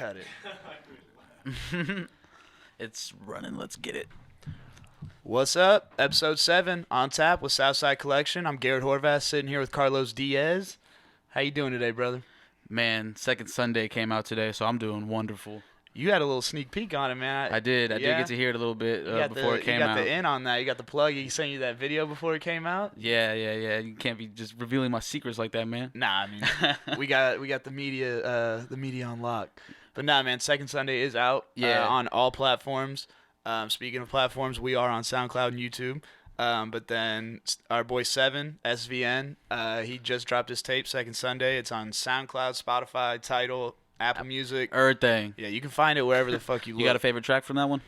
cut it. It's running. Let's get it. What's up? Episode 7 on tap with Southside Collection. I'm Garrett Horvath sitting here with Carlos Diaz. How you doing today, brother? Man, Second Sunday came out today, so I'm doing wonderful. You had a little sneak peek on it, man. I did. I did get to hear it a little bit before it came out. You got the in on that. You got the plug. He sent you that video before it came out? Yeah. You can't be just revealing my secrets like that, man. Nah, I mean, we got the media on lock. But nah, man, Second Sunday is out on all platforms. Speaking of platforms, we are on SoundCloud and YouTube. But then our boy Seven, SVN, he just dropped his tape, Second Sunday. It's on SoundCloud, Spotify, Tidal, Apple Music. Everything. Yeah, you can find it wherever the fuck you look. You got a favorite track from that one?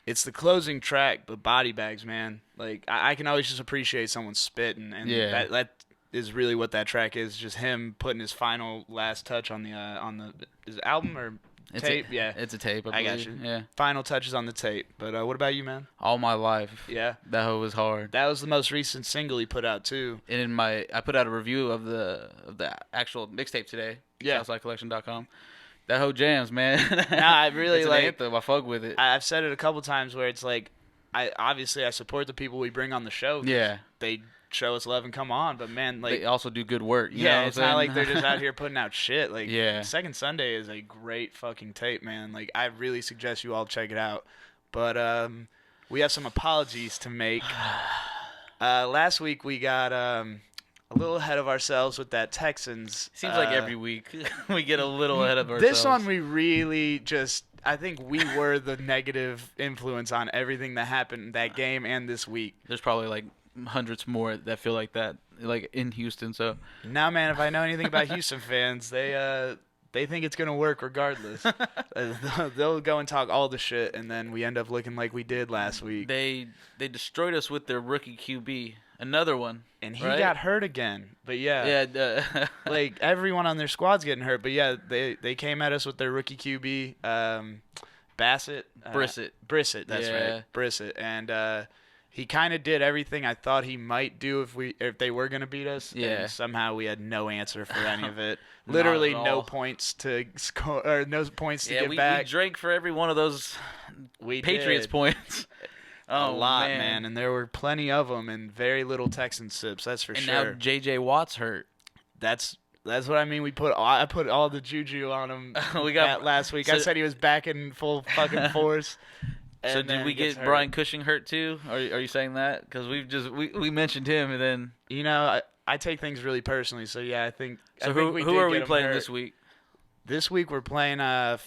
It's the closing track, but Body Bags, man. Like, I can always just appreciate someone spitting, and that is really what that track is. Just him putting his final last touch on his album or tape. It's a tape. I got you. Yeah. Final touches on the tape. But what about you, man? All My Life. Yeah. That hoe was hard. That was the most recent single he put out too. And I put out a review of the actual mixtape today. Yeah. SouthsideCollection.com. That hoe jams, man. Nah, I really it's like. An anthem. I fuck with it. I've said it a couple times where it's like, I support the people we bring on the show. Yeah. They show us love and come on, but man, like they also do good work. You know what it's I'm saying? not like they're just out here putting out shit. Like, Second Sunday is a great fucking tape, man. Like, I really suggest you all check it out. But we have some apologies to make. Last week we got a little ahead of ourselves with that Texans. Seems like every week we get a little ahead of ourselves. This one we really just. I think we were the negative influence on everything that happened in that game and this week. There's probably like hundreds more that feel like that, like in Houston. So now, man, if I know anything about Houston fans, they think it's gonna work regardless. They'll go and talk all the shit, and then we end up looking like we did last week. They destroyed us with their rookie QB, another one, and he got hurt again. But like everyone on their squad's getting hurt. But yeah, they came at us with their rookie QB, Brissett. That's right, Brissett, and. He kind of did everything I thought he might do if they were going to beat us. Yeah. And somehow we had no answer for any of it. Literally no points to score or no points to get back. We drank for every one of those Patriots points. A lot, man. And there were plenty of them and very little Texan sips. That's for sure. And now J.J. Watt's hurt. That's what I mean. I put all the juju on him last week. I said he was back in full fucking force. So did we get Brian Cushing hurt too? Are you saying that? Because we mentioned him and then I take things really personally. So yeah, I think. So who are we playing this week? This week we're playing God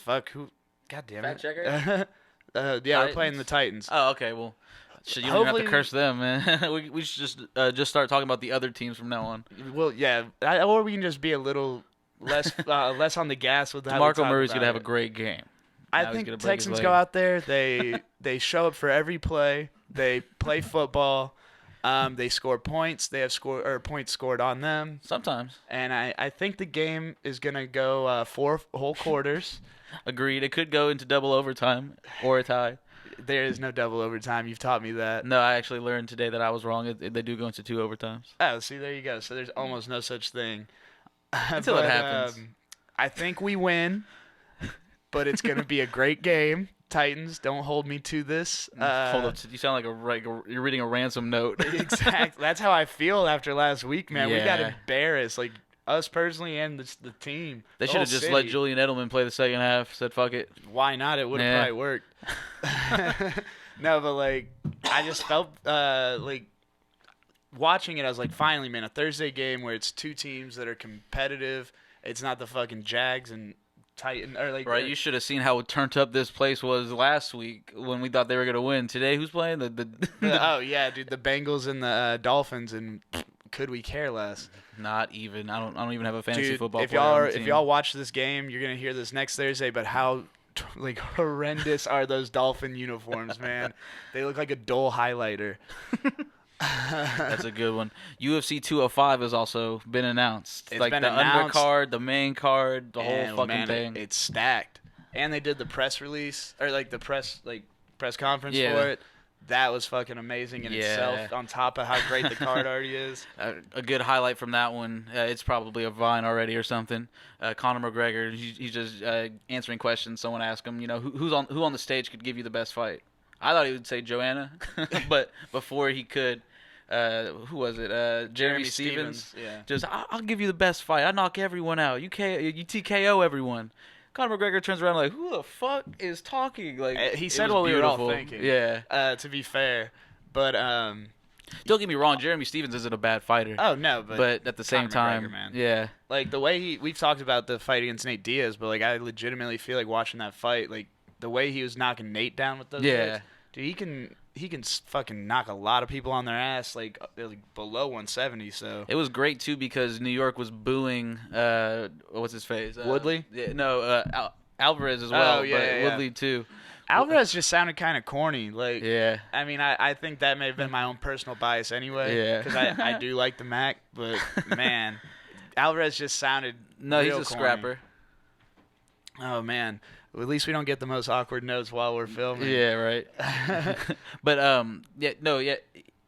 damn it. Fact checker. We're playing the Titans. Oh, okay. Well, you don't even have to curse them, man. we should just start talking about the other teams from now on. Well, yeah, or we can just be a little less on the gas with how DeMarco Murray's gonna have a great game. I think Texans go out there. They show up for every play. They play football. They score points. They have points scored on them. Sometimes. And I think the game is gonna go 4 whole quarters. Agreed. It could go into double overtime or a tie. There is no double overtime. You've taught me that. No, I actually learned today that I was wrong. They do go into 2 overtimes. Oh, see, there you go. So there's almost no such thing. Until it happens. I think we win. But it's going to be a great game. Titans, don't hold me to this. Hold up. You sound like you're reading a ransom note. Exactly. That's how I feel after last week, man. Yeah. We got embarrassed, like us personally and the team. They should have just let Julian Edelman play the second half. Said, fuck it. Why not? It would have probably worked. No, but, like, I just felt like watching it, I was like, finally, man, a Thursday game where it's 2 teams that are competitive. It's not the fucking Jags and Titan or like right. You should have seen how turned up this place was last week when we thought they were gonna win. Today, who's playing? Oh yeah, dude, the Bengals and the Dolphins, and could we care less? Not even. I don't even have a fantasy football. If y'all watch this game, you're gonna hear this next Thursday. But how like horrendous are those Dolphin uniforms, man? They look like a dull highlighter. That's a good one. UFC 205 has also been announced. It's like been the announced. Undercard, the main card, the whole fucking thing. It's stacked. And they did the press release or like the press conference for it. that was fucking amazing in itself, on top of how great the card already is. A good highlight from that one, it's probably a Vine already or something. Conor McGregor, he's just answering questions. Someone asked him, who on the stage could give you the best fight? I thought he would say Joanna, but before he could, who was it? Jeremy Stevens. Yeah. Just, I'll give you the best fight. I knock everyone out. You TKO everyone. Conor McGregor turns around like, who the fuck is talking? Like, he said what we were all thinking. Yeah. To be fair, but don't get me wrong, Jeremy Stevens isn't a bad fighter. Oh no, but at the same time, McGregor, man. Yeah. Like the way we've talked about the fight against Nate Diaz, but like I legitimately feel like watching that fight, like the way he was knocking Nate down with those hits, dude, he can fucking knock a lot of people on their ass, like below 170. So it was great too because New York was booing. What's his face? Woodley? No, Alvarez as well. But Woodley too. Alvarez just sounded kind of corny. Like, yeah. I mean, I think that may have been my own personal bias anyway. Yeah. Because I do like the Mac, but man, Alvarez just sounded. No, he's a corny. scrapper. Oh man. At least we don't get the most awkward notes while we're filming. Yeah, right. But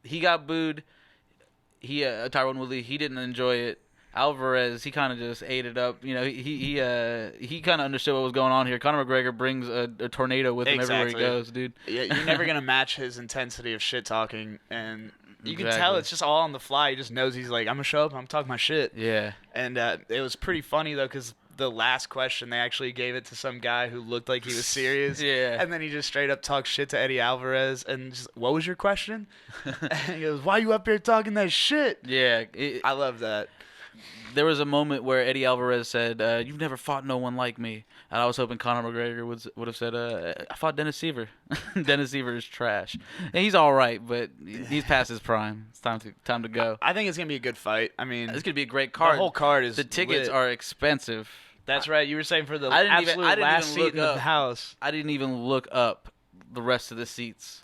he got booed. Tyron Woodley, he didn't enjoy it. Alvarez, he kind of just ate it up. He kind of understood what was going on here. Conor McGregor brings a tornado with him everywhere he goes, dude. Yeah, you're never gonna match his intensity of shit talking, and you can tell it's just all on the fly. He just knows he's like, I'm gonna show up, I'm talking my shit. Yeah. And it was pretty funny though, because the last question they actually gave it to some guy who looked like he was serious. Yeah. And then he just straight up talked shit to Eddie Alvarez and just, what was your question? And he goes, why you up here talking that shit? Yeah. I love that. There was a moment where Eddie Alvarez said, you've never fought no one like me. And I was hoping Conor McGregor would have said, I fought Dennis Seaver. Dennis Seaver is trash. And he's all right, but he's past his prime. It's time to go. I think it's going to be a good fight. I mean, it's going to be a great card. The whole card is The tickets lit. are expensive. That's right. You were saying for the I didn't last even seat in the house. I didn't even look up the rest of the seats.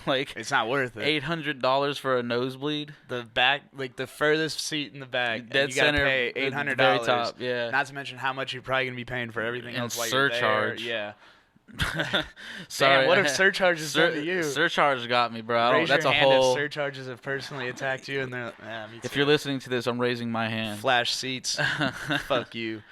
Like, it's not worth it. $800 for a nosebleed. The back, like the furthest seat in the back, dead you gotta center, pay $800. very top, yeah. Not to mention how much you're probably gonna be paying for everything else while surcharge. you're there. Yeah. Sorry. Damn, what if surcharges done to you? Surcharge got me, bro. Raise that's your a hand whole. if surcharges have personally attacked you, and they're. Yeah, me too. If you're listening to this, I'm raising my hand. Flash seats. Fuck you.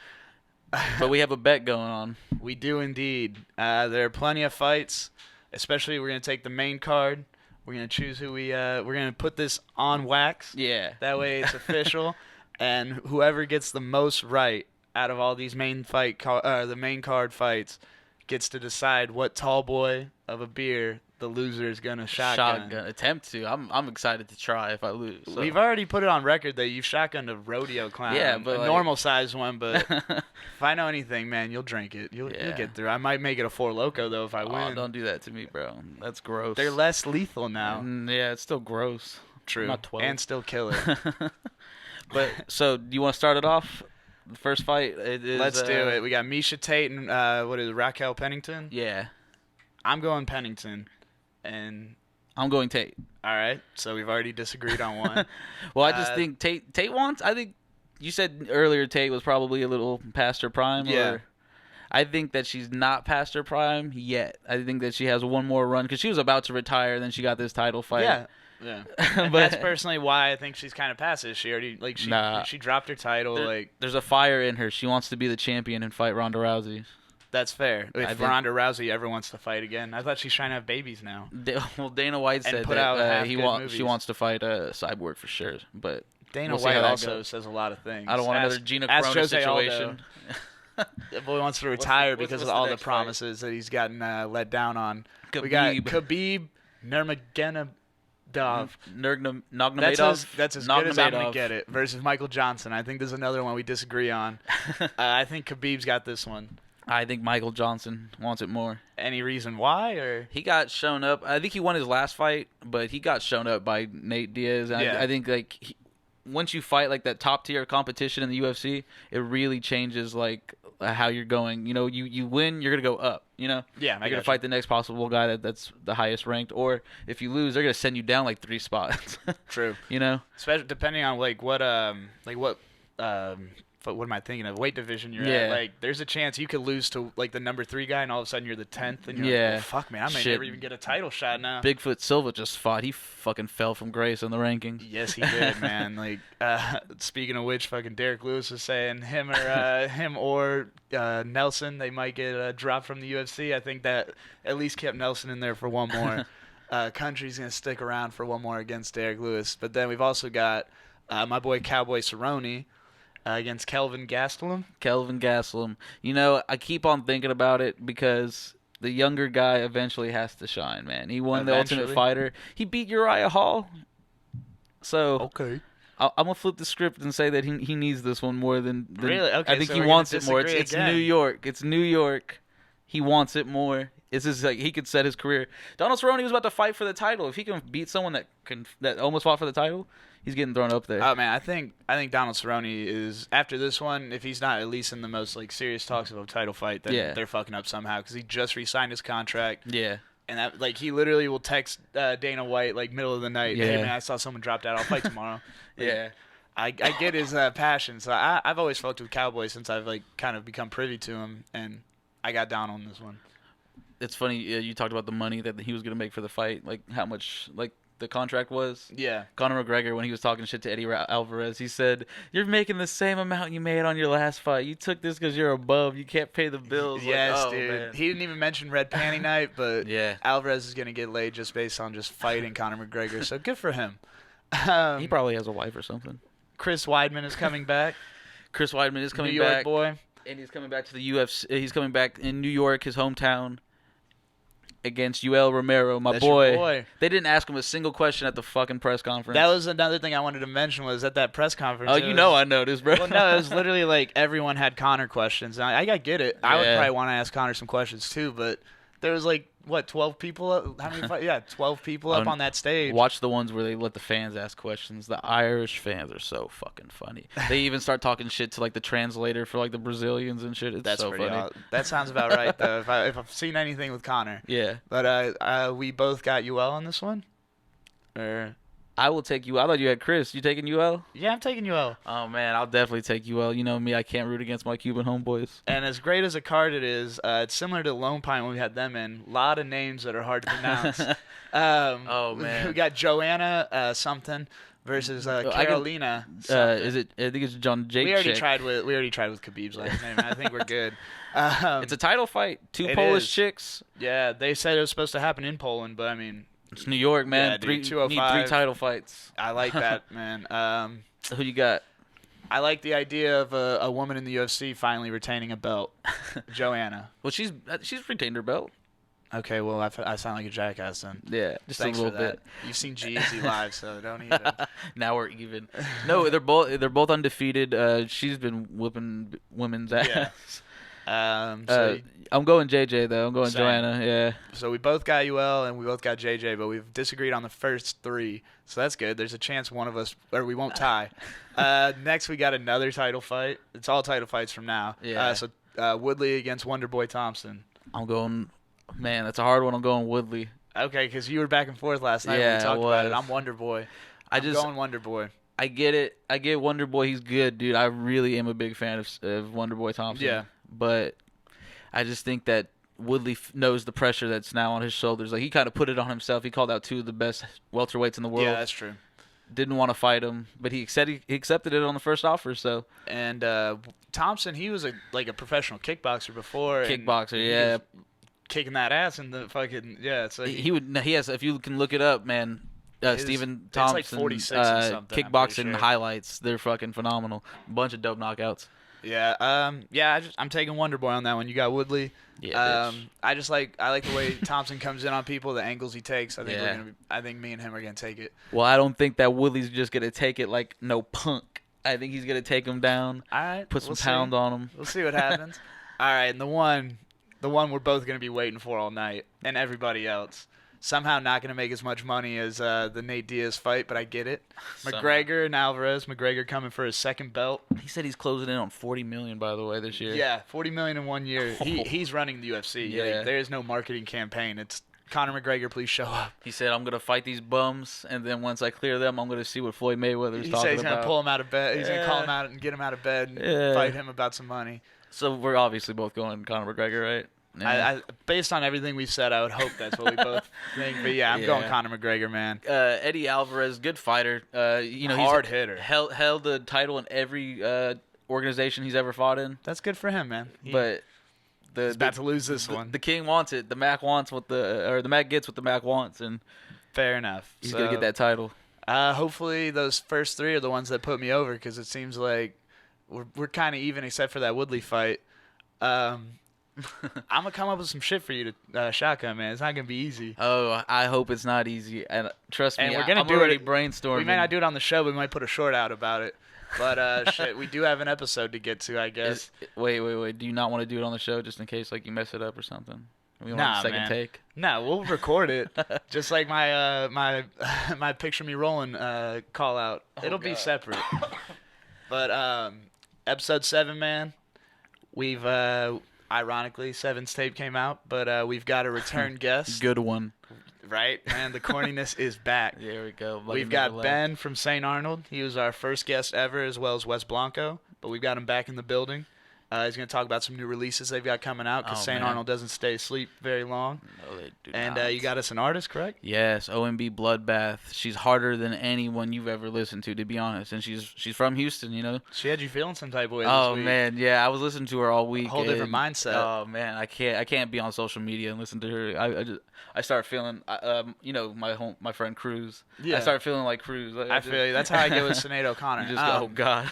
But we have a bet going on. We do indeed. There are plenty of fights. Especially, we're gonna take the main card. We're going to choose who we're going to put this on wax. Yeah. That way it's official. And whoever gets the most right out of all these main card fights gets to decide what tall boy of a beer the loser is going to shotgun. Attempt to. I'm excited to try if I lose. So. We've already put it on record that you've shotgunned a rodeo clown. Yeah, but a normal size one, but if I know anything, man, you'll drink it. You'll get through. I might make it a Four Loko though if I win. Oh, don't do that to me, bro. That's gross. They're less lethal now. Yeah, it's still gross. True. I'm not 12. And still killer. But so, do you want to start it off? The first fight is, let's do it. We got Miesha Tate and Raquel Pennington. Yeah. I'm going Pennington. And I'm going Tate. All right. So we've already disagreed on one. Well, I just think Tate wants. I think you said earlier Tate was probably a little past her prime. Yeah. I think that she's not past her prime yet. I think that she has one more run because she was about to retire, then she got this title fight. Yeah. Yeah. But that's personally why I think she's kind of past it. She already she dropped her title. There's a fire in her. She wants to be the champion and fight Ronda Rousey. That's fair. If Ronda Rousey ever wants to fight again, I thought she's trying to have babies now. Well, Dana White said that she wants to fight Cyborg for sure, but Dana White also says a lot of things. I don't want another Gina Carano situation. The boy wants to retire because of all the promises that he's gotten let down on. Khabib. We got Khabib Nurmagomedov. Nurmagomedov. That's as good as I'm going to get it. Versus Michael Johnson. I think there's another one we disagree on. I think Khabib's got this one. I think Michael Johnson wants it more. Any reason why? Or he got shown up. I think he won his last fight, but he got shown up by Nate Diaz. Yeah. I think once you fight like that top tier competition in the UFC, it really changes like how you're going. You know, you win, you're gonna go up. You know, yeah, you're gonna fight the next possible guy that's the highest ranked. Or if you lose, they're gonna send you down like 3 spots. True. You know, especially depending on what what am I thinking of? Weight division you're at. Like, there's a chance you could lose to like the number 3 guy, and all of a sudden you're the 10th, and you're like, well, fuck, man, I may never even get a title shot now. Bigfoot Silva just fought. He fucking fell from grace in the ranking. Yes, he did, man. Like, speaking of which, fucking Derek Lewis was saying him or Nelson, they might get dropped from the UFC. I think that at least kept Nelson in there for one more. Country's gonna stick around for one more against Derek Lewis, but then we've also got my boy Cowboy Cerrone. Against Kelvin Gastelum. Kelvin Gastelum. You know, I keep on thinking about it because the younger guy eventually has to shine, man. He won the Ultimate Fighter. He beat Uriah Hall. So okay, I'm gonna flip the script and say that he needs this one more than really. Okay, I think so he wants it more. It's New York. It's New York. He wants it more. It's just like he could set his career. Donald Cerrone was about to fight for the title. If he can beat someone that almost fought for the title, he's getting thrown up there. Oh man, I think Donald Cerrone is, after this one, if he's not at least in the most like serious talks of a title fight, then they're fucking up somehow because he just re-signed his contract. Yeah. And that, like, he literally will text Dana White like middle of the night. Yeah. Hey man, I saw someone dropped out. I'll fight tomorrow. Like, yeah. I get his passion. So I've always fucked with Cowboy since I've like kind of become privy to him, and I got down on this one. It's funny, you talked about the money that he was going to make for the fight, like how much like the contract was. Yeah. Conor McGregor, when he was talking shit to Eddie Alvarez, he said, "You're making the same amount you made on your last fight. You took this because you're above. You can't pay the bills." Yes, like, dude. Man. He didn't even mention Red Panty Night, but yeah. Alvarez is going to get laid just based on just fighting Conor McGregor, so good for him. He probably has a wife or something. Chris Weidman is coming back. Chris Weidman is coming back. New York back. boy. And he's coming back to the UFC. He's coming back in New York, his hometown, against Yoel Romero, my boy. Your boy. They didn't ask him a single question at the fucking press conference. That was another thing I wanted to mention was at that press conference. Oh, I noticed, bro. Well, no, it was literally like everyone had Conor questions. And I get it. Yeah. I would probably want to ask Conor some questions too, but there was like, 12 people? How many? Yeah, 12 people up on that stage. Watch the ones where they let the fans ask questions. The Irish fans are so fucking funny. They even start talking shit to like the translator for like the Brazilians and shit. That's so funny. Odd. That sounds about right though. If I've seen anything with Conor. Yeah. But we both got UL on this one. Or I will take UL. I thought you had Chris. You taking UL? Yeah, I'm taking UL. Oh, man, I'll definitely take UL. You know me, I can't root against my Cuban homeboys. And as great as a card it is, it's similar to Lone Pine when we had them in. A lot of names that are hard to pronounce. Oh, man. We got Joanna something versus Carolina. Is it? I think it's John Jake. We already tried with Khabib's last name. I think we're good. It's a title fight. Two Polish chicks. Yeah, they said it was supposed to happen in Poland, but I mean... It's New York, man. Yeah, dude, 205. Need 3 title fights. I like that, man. Who you got? I like the idea of a woman in the UFC finally retaining a belt. Joanna. Well, she's retained her belt. Okay, well, I sound like a jackass then. Yeah, just Thanks a little bit. You've seen G-Eazy live, so don't even. Now we're even. No, they're both undefeated. She's been whipping women's ass. Yeah. I'm going JJ though. I'm going same. Joanna. Yeah. So we both got UL and we both got JJ, but we've disagreed on the first 3, so that's good. There's a chance one of us, or we won't tie. Next we got another title fight. It's all title fights from now. Yeah. So Woodley against Wonderboy Thompson. I'm going. Man, that's a hard one. I'm going Woodley. Okay, because you were back and forth last night when we talked about it. I'm Wonderboy. I'm going Wonderboy. I get it. I get Wonderboy. He's good, dude. I really am a big fan of Wonderboy Thompson. Yeah. But I just think that Woodley knows the pressure that's now on his shoulders. Like, he kind of put it on himself. He called out 2 of the best welterweights in the world. Yeah, that's true. Didn't want to fight him, but he accepted it on the first offer. So. And Thompson, he was a professional kickboxer before. Kickboxer, yeah. Kicking that ass in the fucking So he has. If you can look it up, man. Stephen Thompson, it's like 46 and something, kickboxing highlights. They're fucking phenomenal. Bunch of dope knockouts. Yeah, I'm taking Wonderboy on that one. You got Woodley. Yeah, I like the way Thompson comes in on people, the angles he takes. I think me and him are gonna take it. Well, I don't think that Woodley's just gonna take it like no punk. I think he's gonna take him down. All right, put some pound on him. We'll see what happens. All right, and the one we're both gonna be waiting for all night, and everybody else. Somehow not going to make as much money as the Nate Diaz fight, but I get it. McGregor and Alvarez. McGregor coming for his second belt. He said he's closing in on $40 million, by the way, this year. Yeah, $40 million in 1 year. He's running the UFC. Yeah. Like, there is no marketing campaign. It's Conor McGregor, please show up. He said, I'm going to fight these bums, and then once I clear them, I'm going to see what Floyd Mayweather's talking about. He said he's going to pull him out of bed. He's going to call him out and get him out of bed and fight him about some money. So we're obviously both going Conor McGregor, right? Yeah. I based on everything we said, I would hope that's what we both think. But yeah, I'm going Conor McGregor, man. Eddie Alvarez, good fighter. Hard hitter. Held the title in every organization he's ever fought in. That's good for him, man. But he's about to lose this one. The king wants it. The Mac wants the Mac gets what the Mac wants, and fair enough. He's gonna get that title. Hopefully, those first three are the ones that put me over, because it seems like we're kind of even, except for that Woodley fight. I'm gonna come up with some shit for you to shotgun, man. It's not gonna be easy. Oh, I hope it's not easy. And trust me, we're gonna I'm do already it. Brainstorming. We may not do it on the show, but we might put a short out about it. But shit, we do have an episode to get to, I guess. Wait. Do you not want to do it on the show just in case like you mess it up or something? We want a second take. No, we'll record it. Just like my my picture me rolling call out. It'll be separate. But episode 7, man. We've ironically, 7's tape came out, but we've got a return guest. Good one. Right, man, the corniness is back. There we go. We've got Ben from St. Arnold. He was our first guest ever, as well as Wes Blanco, but we've got him back in the building. He's going to talk about some new releases they've got coming out, because St. Arnold doesn't stay asleep very long. No, they do and not. You got us an artist, correct? Yes, OMB Bloodbath. She's harder than anyone you've ever listened to be honest. And she's from Houston, you know. She had you feeling some type of way this Oh, week. man, yeah. I was listening to her all week. A whole different mindset. Oh, man, I can't be on social media and listen to her. I start feeling, my friend Cruz. Yeah. I start feeling like Cruz. I feel you. That's how I get with Sinead O'Connor. You just go, oh, God.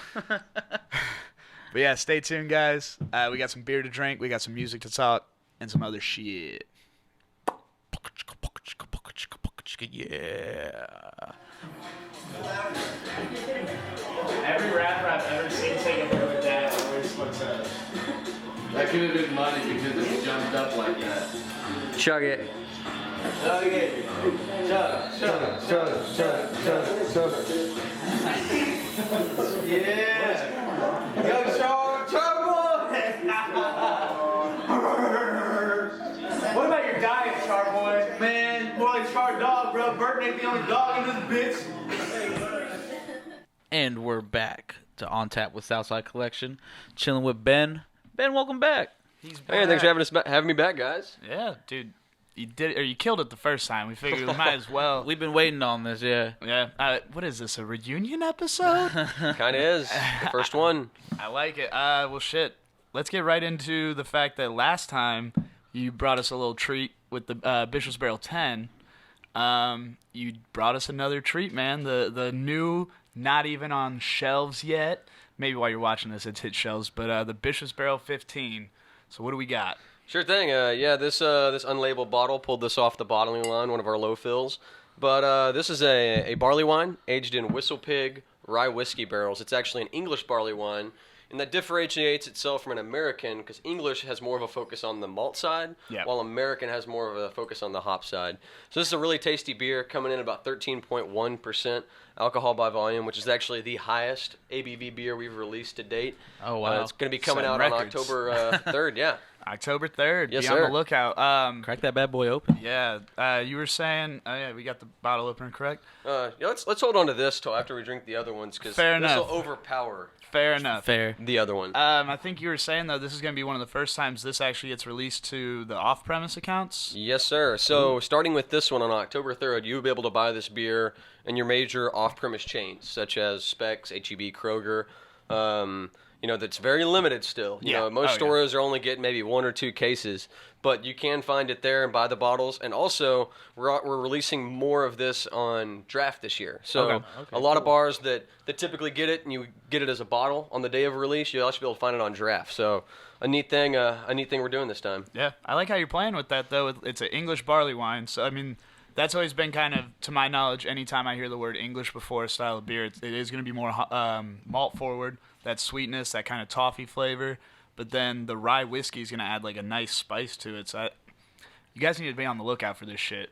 But yeah, stay tuned, guys. We got some beer to drink, we got some music to talk, and some other shit. Yeah. Every rapper I've ever seen take a beer with that always looks up. That could have been money because it jumped up like that. Chug it. Chug it. Chug. Yeah. Yo, Char boy. What about your diet, Char boy? Man, more like Char dog, bro. Burton ain't the only dog in this bitch. And we're back to On Tap with Southside Collection, chilling with Ben. Ben, welcome back. He's back. Hey, thanks for having me back, guys. Yeah, dude. You did, or you killed it the first time. We figured we might as well. We've been waiting on this, yeah. Yeah. What is this, a reunion episode? Kind of is. The first one. I like it. Well, shit. Let's get right into the fact that last time you brought us a little treat with the Bishop's Barrel 10. You brought us another treat, man. The new, not even on shelves yet. Maybe while you're watching this, it's hit shelves. But the Bishop's Barrel 15. So what do we got? Sure thing. This unlabeled bottle pulled this off the bottling line, one of our low fills. But this is a barley wine aged in Whistle Pig rye whiskey barrels. It's actually an English barley wine, and that differentiates itself from an American because English has more of a focus on the malt side, while American has more of a focus on the hop side. So this is a really tasty beer coming in about 13.1% alcohol by volume, which is actually the highest ABV beer we've released to date. Oh, wow. It's going to be coming Setting out records. on October 3rd, yeah. October 3rd. Yes, Be sir. on the lookout. Crack that bad boy open. Yeah. You were saying, we got the bottle opener, correct? Let's hold on to this till after we drink the other ones because this will overpower Fair enough. Fair. the other one. I think you were saying, though, this is going to be one of the first times this actually gets released to the off-premise accounts? Yes, sir. So starting with this one on October 3rd, you'll be able to buy this beer in your major off-premise chains, such as Specs, H-E-B, Kroger. That's very limited still. You know, most stores are only getting maybe 1 or 2 cases, but you can find it there and buy the bottles. And also, we're releasing more of this on draft this year. So a lot of bars that typically get it and you get it as a bottle on the day of release, you'll actually be able to find it on draft. So a neat thing we're doing this time. Yeah, I like how you're playing with that, though. It's an English barley wine, so I mean, that's always been kind of, to my knowledge, anytime I hear the word English before a style of beer, it is going to be more malt forward, that sweetness, that kind of toffee flavor. But then the rye whiskey is going to add like a nice spice to it. So you guys need to be on the lookout for this shit.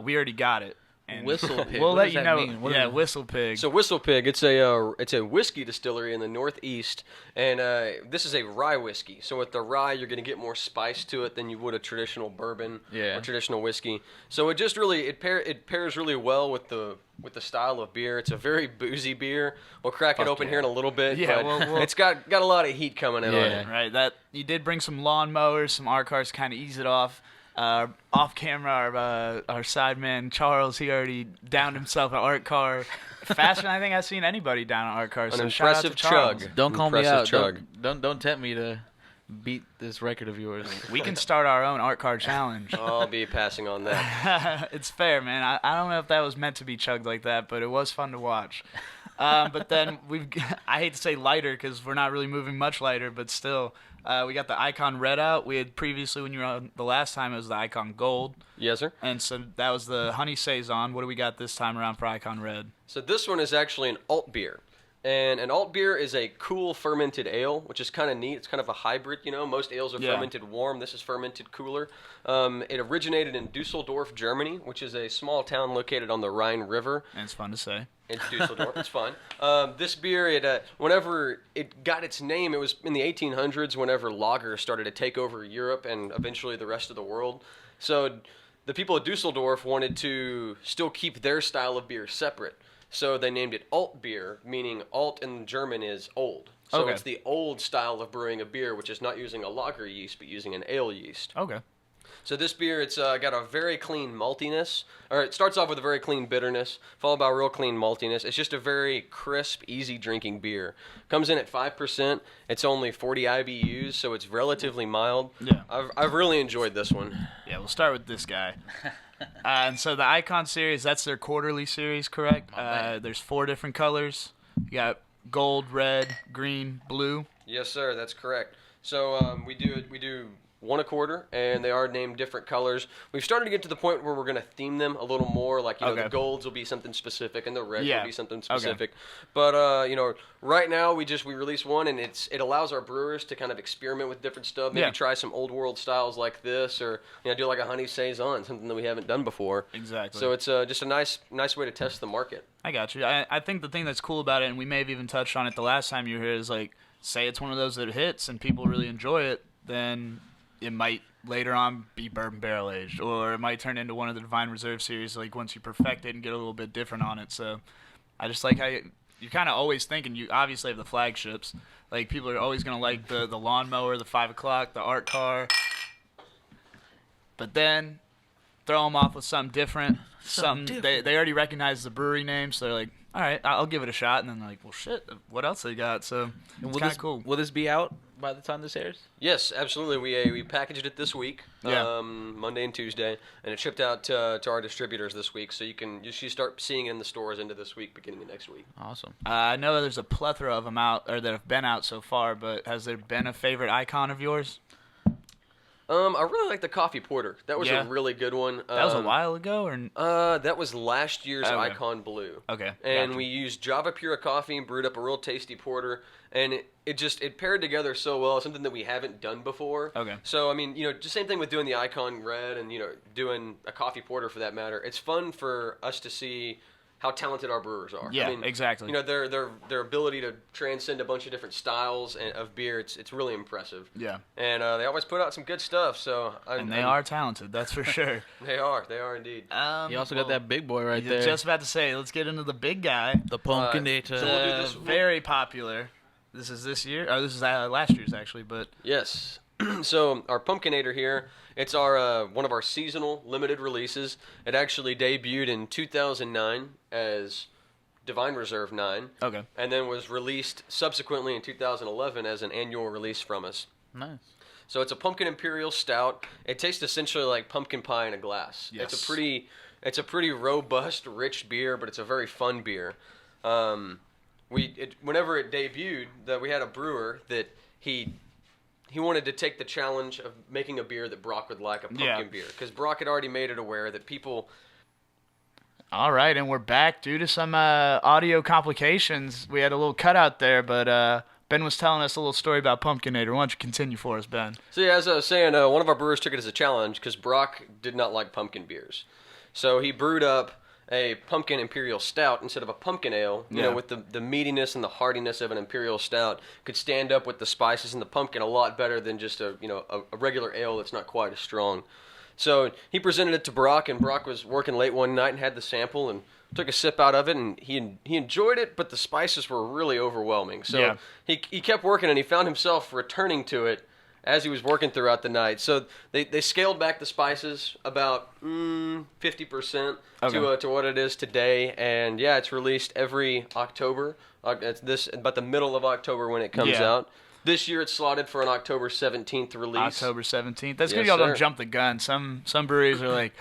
We already got it, And Whistle Pig. We'll What let does you that know. mean? What Yeah, is- Whistle Pig. So Whistle Pig, it's a whiskey distillery in the Northeast, and this is a rye whiskey. So with the rye, you're going to get more spice to it than you would a traditional bourbon or traditional whiskey. So it just really it pairs really well with the style of beer. It's a very boozy beer. We'll crack it open here in a little bit. Yeah, but it's got a lot of heat coming in on it. Right. That you did bring some lawnmowers, some art cars, kind of ease it off. Off camera, our sideman Charles, he already downed himself an art car faster than I think I've seen anybody down an art car. An So shout out to impressive Charles. chug. Don't call me Impressive out. Chug. Don't tempt me to beat this record of yours. We can start our own art car challenge. I'll be passing on that. It's fair, man. I don't know if that was meant to be chugged like that, but it was fun to watch. But then I hate to say lighter because we're not really moving much lighter, but still, we got the Icon Red out. We had previously, when you were on the last time, it was the Icon Gold. Yes, sir. And so that was the Honey Saison. What do we got this time around for Icon Red? So this one is actually an alt beer. And an alt beer is a cool fermented ale, which is kind of neat. It's kind of a hybrid, Most ales are fermented warm. This is fermented cooler. It originated in Dusseldorf, Germany, which is a small town located on the Rhine River. And it's fun to say. It's Dusseldorf. It's fun. This beer, whenever it got its name, it was in the 1800s whenever lager started to take over Europe and eventually the rest of the world. So the people of Dusseldorf wanted to still keep their style of beer separate. So they named it alt beer, meaning alt in German is old. So it's the old style of brewing a beer, which is not using a lager yeast, but using an ale yeast. Okay. So this beer, it's got a very clean maltiness, or it starts off with a very clean bitterness, followed by a real clean maltiness. It's just a very crisp, easy drinking beer. Comes in at 5%. It's only 40 IBUs, so it's relatively mild. Yeah. I've really enjoyed this one. Yeah, we'll start with this guy. And so the Icon series, that's their quarterly series, correct? There's 4 different colors. You got gold, red, green, blue. Yes, sir. That's correct. So we do 1 a quarter, and they are named different colors. We've started to get to the point where we're going to theme them a little more. Like, the golds will be something specific, and the reds will be something specific. But, right now we released one, and it allows our brewers to kind of experiment with different stuff. Maybe try some old world styles like this, or, do like a honey saison, something that we haven't done before. Exactly. So it's just a nice way to test the market. I got you. I think the thing that's cool about it, and we may have even touched on it the last time you were here, is like, say it's one of those that hits and people really enjoy it, then it might later on be bourbon barrel aged, or it might turn into one of the Divine Reserve series, like once you perfect it and get a little bit different on it. So I just like how you're kind of always thinking, you obviously have the flagships. Like, people are always going to like the lawnmower, the 5 o'clock, the art car. But then throw them off with something different. They already recognize the brewery name, so they're like, all right, I'll give it a shot. And then they're like, well, shit, what else they got? So it's kind of cool. Will this be out by the time this airs? Yes, absolutely. We packaged it this week, Monday and Tuesday, and it shipped out to our distributors this week. So you start seeing it in the stores into this week, beginning of next week. Awesome. I know there's a plethora of them out, or that have been out so far, but has there been a favorite Icon of yours? I really like the coffee porter. That was a really good one. That was a while ago, or that was last year's Icon Blue. Okay. And we used Java Pura coffee and brewed up a real tasty porter, and it paired together so well. Something that we haven't done before. Okay. So I mean, just same thing with doing the Icon Red and doing a coffee porter for that matter. It's fun for us to see how talented our brewers are. Yeah, I mean, exactly. Their ability to transcend a bunch of different styles of beer, it's really impressive. Yeah. And they always put out some good stuff. So they are talented, that's for sure. They are indeed. You also got that big boy right there. Just about to say, let's get into the big guy. The Pumpkinator. So we'll do this. Very popular. This is this year. This is last year's actually, but yes. So our Pumpkinator here, it's our one of our seasonal limited releases. It actually debuted in 2009 as Divine Reserve 9. Okay. And then was released subsequently in 2011 as an annual release from us. Nice. So it's a pumpkin imperial stout. It tastes essentially like pumpkin pie in a glass. Yes. It's a pretty robust, rich beer, but it's a very fun beer. Whenever it debuted, that we had a brewer that he wanted to take the challenge of making a beer that Brock would like, a pumpkin beer, because Brock had already made it aware that people. All right, and we're back due to some audio complications. We had a little cutout there, but Ben was telling us a little story about Pumpkinator. Why don't you continue for us, Ben? So yeah, as I was saying, one of our brewers took it as a challenge because Brock did not like pumpkin beers. So he brewed up a pumpkin imperial stout instead of a pumpkin ale, you know, with the meatiness and the heartiness of an imperial stout could stand up with the spices and the pumpkin a lot better than just a regular ale that's not quite as strong. So he presented it to Brock, and Brock was working late one night and had the sample and took a sip out of it, and he enjoyed it, but the spices were really overwhelming. So he kept working, and he found himself returning to it as he was working throughout the night. So they scaled back the spices about 50% to what it is today. And yeah, it's released every October. It's about the middle of October when it comes out. This year it's slotted for an October 17th release. October 17th. That's good. Y'all don't jump the gun. Some breweries are like,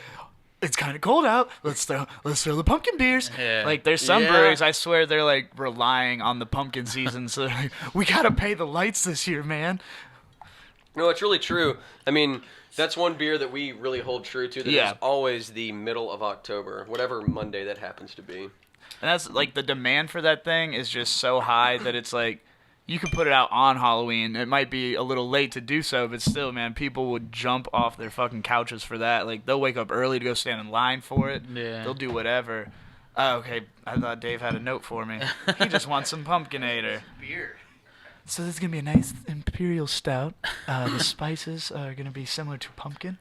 it's kind of cold out. Let's throw the pumpkin beers. Yeah. Like there's some breweries, I swear they're like relying on the pumpkin season. So they're like, we gotta pay the lights this year, man. No, it's really true. I mean, that's one beer that we really hold true to. That is always the middle of October, whatever Monday that happens to be. And that's like the demand for that thing is just so high that it's like you could put it out on Halloween. It might be a little late to do so, but still, man, people would jump off their fucking couches for that. Like they'll wake up early to go stand in line for it. Yeah. They'll do whatever. Oh, okay, I thought Dave had a note for me. He just wants some Pumpkinator. Beer. So this is going to be a nice imperial stout. The spices are going to be similar to pumpkin.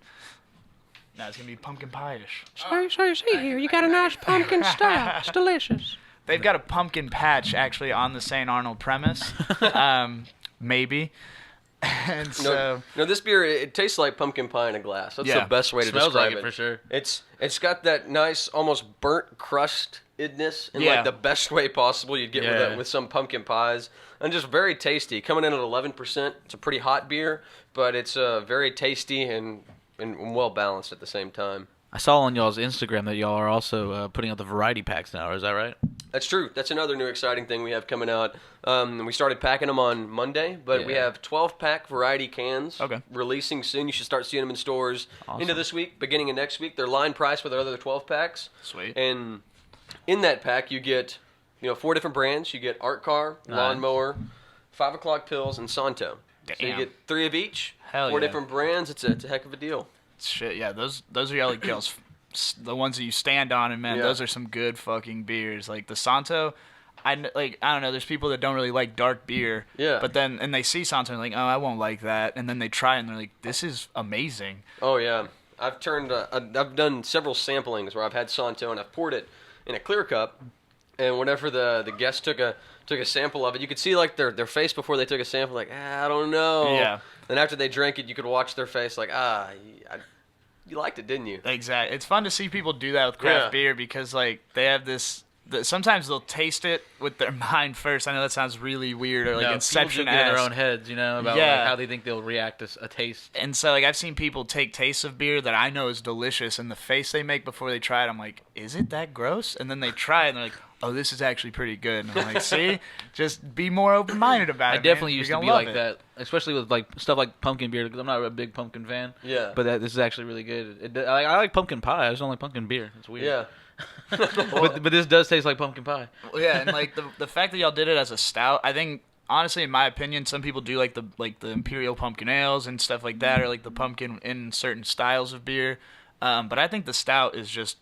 No, it's going to be pumpkin pie-ish. So you see here, you got a nice pumpkin stout. It's delicious. They've got a pumpkin patch, actually, on the St. Arnold premise. Maybe. And so... No, this beer, it tastes like pumpkin pie in a glass. That's the best way to describe like it. For sure. It's got that nice, almost burnt crust-idness in like the best way possible you'd get with some pumpkin pies. And just very tasty. Coming in at 11%. It's a pretty hot beer, but it's very tasty and well balanced at the same time. I saw on y'all's Instagram that y'all are also putting out the variety packs now. Is that right? That's true. That's another new exciting thing we have coming out. We started packing them on Monday, but we have 12-pack variety cans releasing soon. You should start seeing them in stores into this week, beginning of next week. They're line price with our other 12-packs. Sweet. And in that pack, you get 4 different brands. You get Art Car, Lawnmower, 5 O'Clock Pills, and Santo. Damn. So you get 3 of each. Hell 4 different brands. It's a heck of a deal. Shit, yeah, those are y'all girls, the ones that you stand on, and man, those are some good fucking beers. Like the Santo, I don't know. There's people that don't really like dark beer. Yeah. But then they see Santo and they're like, oh, I won't like that, and then they try it and they're like, this is amazing. Oh yeah, I've done several samplings where I've had Santo and I've poured it in a clear cup, and whenever the guest took a sample of it, you could see like their face before they took a sample, like I don't know. Yeah. Then after they drank it, you could watch their face like you liked it, didn't you? Exactly. It's fun to see people do that with craft beer because like they have this. Sometimes they'll taste it with their mind first. I know that sounds really weird or like Inception in their own heads, about like how they think they'll react to a taste. And so like I've seen people take tastes of beer that I know is delicious, and the face they make before they try it, I'm like, is it that gross? And then they try it and they're like, oh, this is actually pretty good. And I'm like, see, just be more open-minded about it. I definitely used to be like that, especially with like stuff like pumpkin beer, because I'm not a big pumpkin fan. Yeah. But this is actually really good. I like pumpkin pie. I just don't like pumpkin beer. It's weird. Yeah. but this does taste like pumpkin pie. Yeah, and like the fact that y'all did it as a stout, I think honestly, in my opinion, some people do like the imperial pumpkin ales and stuff like that, or like the pumpkin in certain styles of beer. But I think the stout is just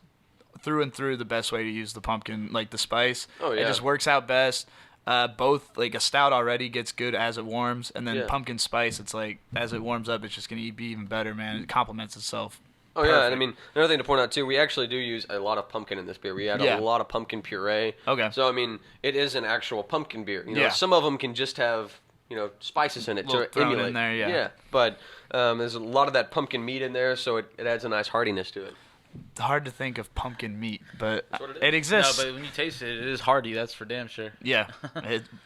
through and through the best way to use the pumpkin, like the spice. Oh yeah, it just works out best. Both like a stout already gets good as it warms, and then pumpkin spice, it's like as it warms up, it's just gonna be even better, man. It complements itself. Oh, perfect. Yeah, and I mean, another thing to point out, too, we actually do use a lot of pumpkin in this beer. We add a lot of pumpkin puree. Okay. So, I mean, it is an actual pumpkin beer. Some of them can just have, spices in it to emulate. In there, yeah. But there's a lot of that pumpkin meat in there, so it adds a nice heartiness to it. Hard to think of pumpkin meat, but it exists. No, but when you taste it, it is hearty. That's for damn sure. Yeah,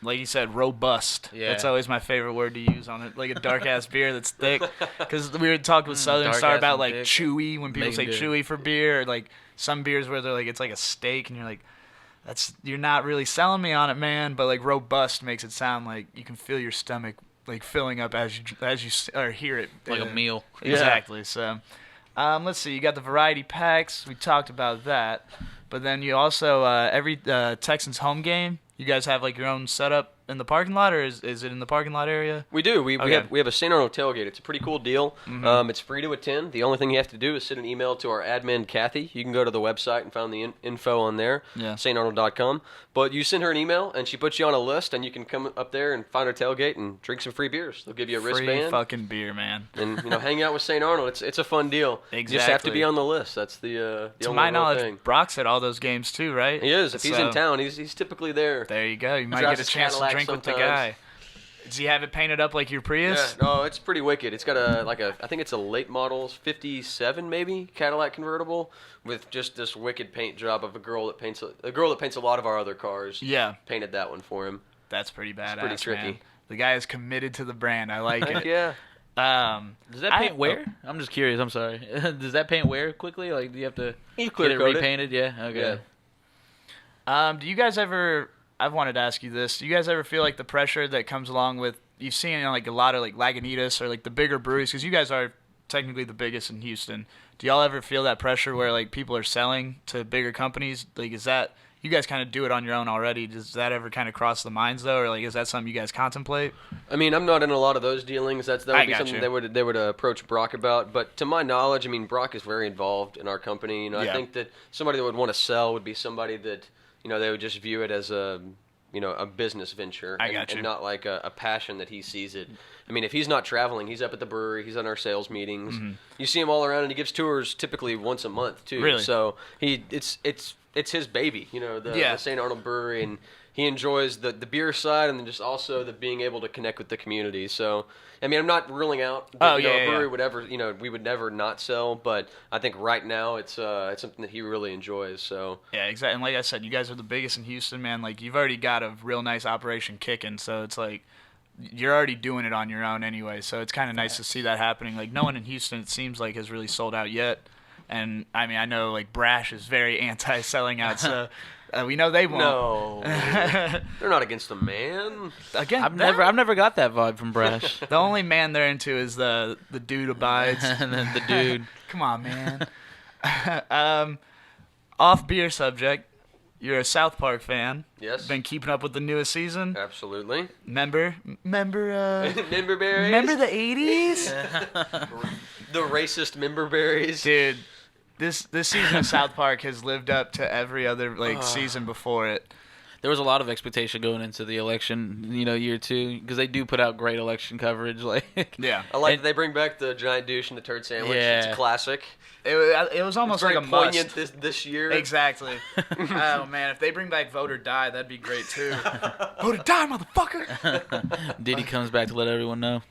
like you said, robust. Yeah, that's always my favorite word to use on it. Like a dark ass beer that's thick. Because we were talking with Southern Star about like thick. Chewy. When people say chewy for beer, or like some beers where they're like it's like a steak, and you're like, you're not really selling me on it, man. But like robust makes it sound like you can feel your stomach like filling up as you or hear it. Like a meal. Exactly. Yeah. So. Let's see. You got the variety packs. We talked about that, but then you also every Texans home game, you guys have like your own setup in the parking lot, or is it in the parking lot area? We do. We Okay. have a St. Arnold tailgate. It's a pretty cool deal. It's free to attend. The only thing you have to do is send an email to our admin, Kathy. You can go to the website and find the info on there, Yeah. starnold.com. But you send her an email, and she puts you on a list, and you can come up there and find our tailgate and drink some free beers. They'll give you a Free wristband. fucking beer, man. And hang out with St. Arnold. It's a fun deal. You just have to Exactly. be on the list. That's the To only my real knowledge, thing. Brock's at all those games too, right? He is. If he's So, in town, he's typically there. there you go. You might Drives get a his chance to Cadillac drink with the sometimes. guy. Does he have it painted up like your Prius? Yeah, no, it's pretty wicked. It's got I think it's a late model 57 maybe Cadillac convertible with just this wicked paint job of a girl that paints a lot of our other cars. Yeah. Painted that one for him. That's pretty badass, pretty tricky. man. The guy is committed to the brand. I like it. Yeah. Does that paint wear? I'm just curious. I'm sorry. Does that paint wear quickly? Like, do you have to You get clear it coat it. repainted? Yeah. Okay. Yeah. Do you guys ever? I've wanted to ask you this. Do you guys ever feel like the pressure that comes along with you've seen like a lot of like Lagunitas or like the bigger breweries? Because you guys are technically the biggest in Houston. Do y'all ever feel that pressure where like people are selling to bigger companies? Like, is that you guys kind of do it on your own already? Does that ever kind of cross the minds though, or like is that something you guys contemplate? I mean, I'm not in a lot of those dealings. That would I be got something you. they would approach Brock about. But to my knowledge, I mean, Brock is very involved in our company. Yeah. I think that somebody that would want to sell would be somebody that they would just view it as a business venture and not like a passion that he sees it. I mean, if he's not traveling, he's up at the brewery, he's on our sales meetings. Mm-hmm. You see him all around, and he gives tours typically once a month too. Really? So it's his baby, the St. Arnold Brewery, and he enjoys the beer side and then just also the being able to connect with the community. So, I mean, I'm not ruling out that, a brewery would ever, we would never not sell, but I think right now it's something that he really enjoys. So Yeah, exactly. And like I said, you guys are the biggest in Houston, man. Like you've already got a real nice operation kicking, so it's like you're already doing it on your own anyway. So it's kind of nice to see that happening. Like no one in Houston, it seems like, has really sold out yet. And I mean, I know like Brash is very anti-selling out, so we know they won't. no, they're not against the man. Again, I've never got that vibe from Brash. The only man they're into is the dude abides. And then the dude. Come on, man. Off beer subject. You're a South Park fan. Yes. Been keeping up with the newest season. Absolutely. Remember Member berries. remember the 80s? The racist member berries. Dude, this season of South Park has lived up to every other season before it. There was a lot of expectation going into the election, year two, because they do put out great election coverage. Like, Yeah. I like that they bring back the giant douche and the turd sandwich. It's Yeah. a classic. It was almost It's very like a must. poignant this year. Exactly. Oh man, if they bring back Vote or Die, that'd be great too. Vote or die, motherfucker! Diddy comes back to let everyone know.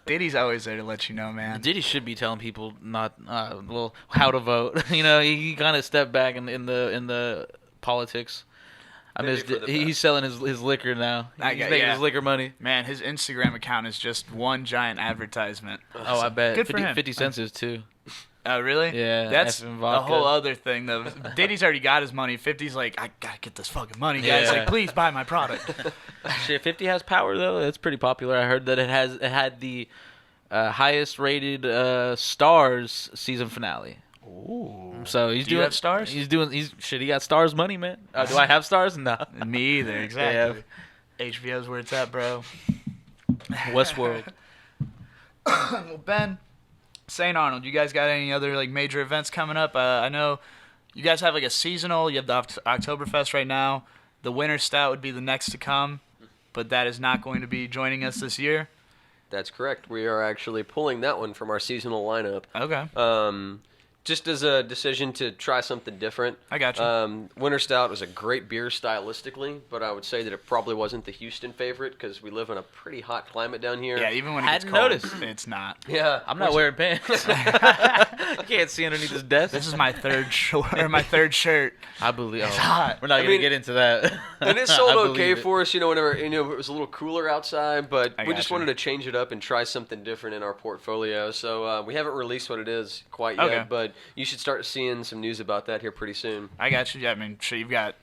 Diddy's always there to let you know, man. Diddy should be telling people how to vote. He kind of stepped back in the politics. He's selling his liquor now. He's making his liquor money. Man, his Instagram account is just one giant advertisement. Oh, I bet. Good for him. 50 cents is too. Oh, really? Yeah, That's effing a vodka. whole other thing, though. Diddy's already got his money. 50's like, I gotta get this fucking money, guys. Yeah. Like, please buy my product. Shit, 50 has power though. It's pretty popular. I heard that it had the highest rated stars season finale. Ooh. So he's Do you doing have stars? He got stars money, man. Do I have stars? No. Me either, exactly. HBO's where it's at, bro. Westworld. Well, Ben, St. Arnold, you guys got any other like major events coming up? I know you guys have like a seasonal. You have the Oktoberfest right now. The Winter Stout would be the next to come, but that is not going to be joining us this year. That's correct. We are actually pulling that one from our seasonal lineup. Okay. Just as a decision to try something different. I got you. Winter Stout was a great beer stylistically, but I would say that it probably wasn't the Houston favorite because we live in a pretty hot climate down here. Yeah, even when it gets Hadn't cold, noticed. it's not. Yeah. I'm not wearing pants. You can't see underneath this desk. This is my third shirt. I believe. It's hot. We're not gonna get into that. And it I sold believe okay it. for us, whenever it was a little cooler outside, but I we just gotcha. wanted to change it up and try something different in our portfolio. So we haven't released what it is quite yet, Okay. but you should start seeing some news about that here pretty soon. I got you. I mean, sure, you've got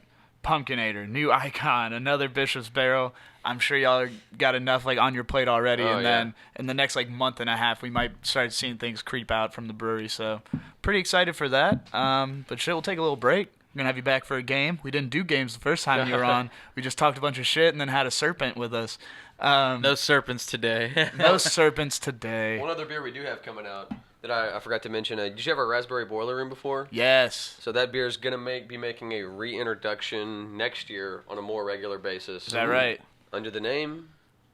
Pumpkinator, New Icon, another Bishop's Barrel. I'm sure y'all got enough like on your plate already, Oh, and then in the next like month and a half, we might start seeing things creep out from the brewery. So, pretty excited for that. But shit, we'll take a little break. We're going to have you back for a game. We didn't do games the first time you were on. We just talked a bunch of shit and then had a serpent with us. No serpents today. No serpents today. One other beer we do have coming out that I forgot to mention. Did you have our Raspberry Boiler Room before? Yes. So that beer is going to be making a reintroduction next year on a more regular basis. Is that right? Under the name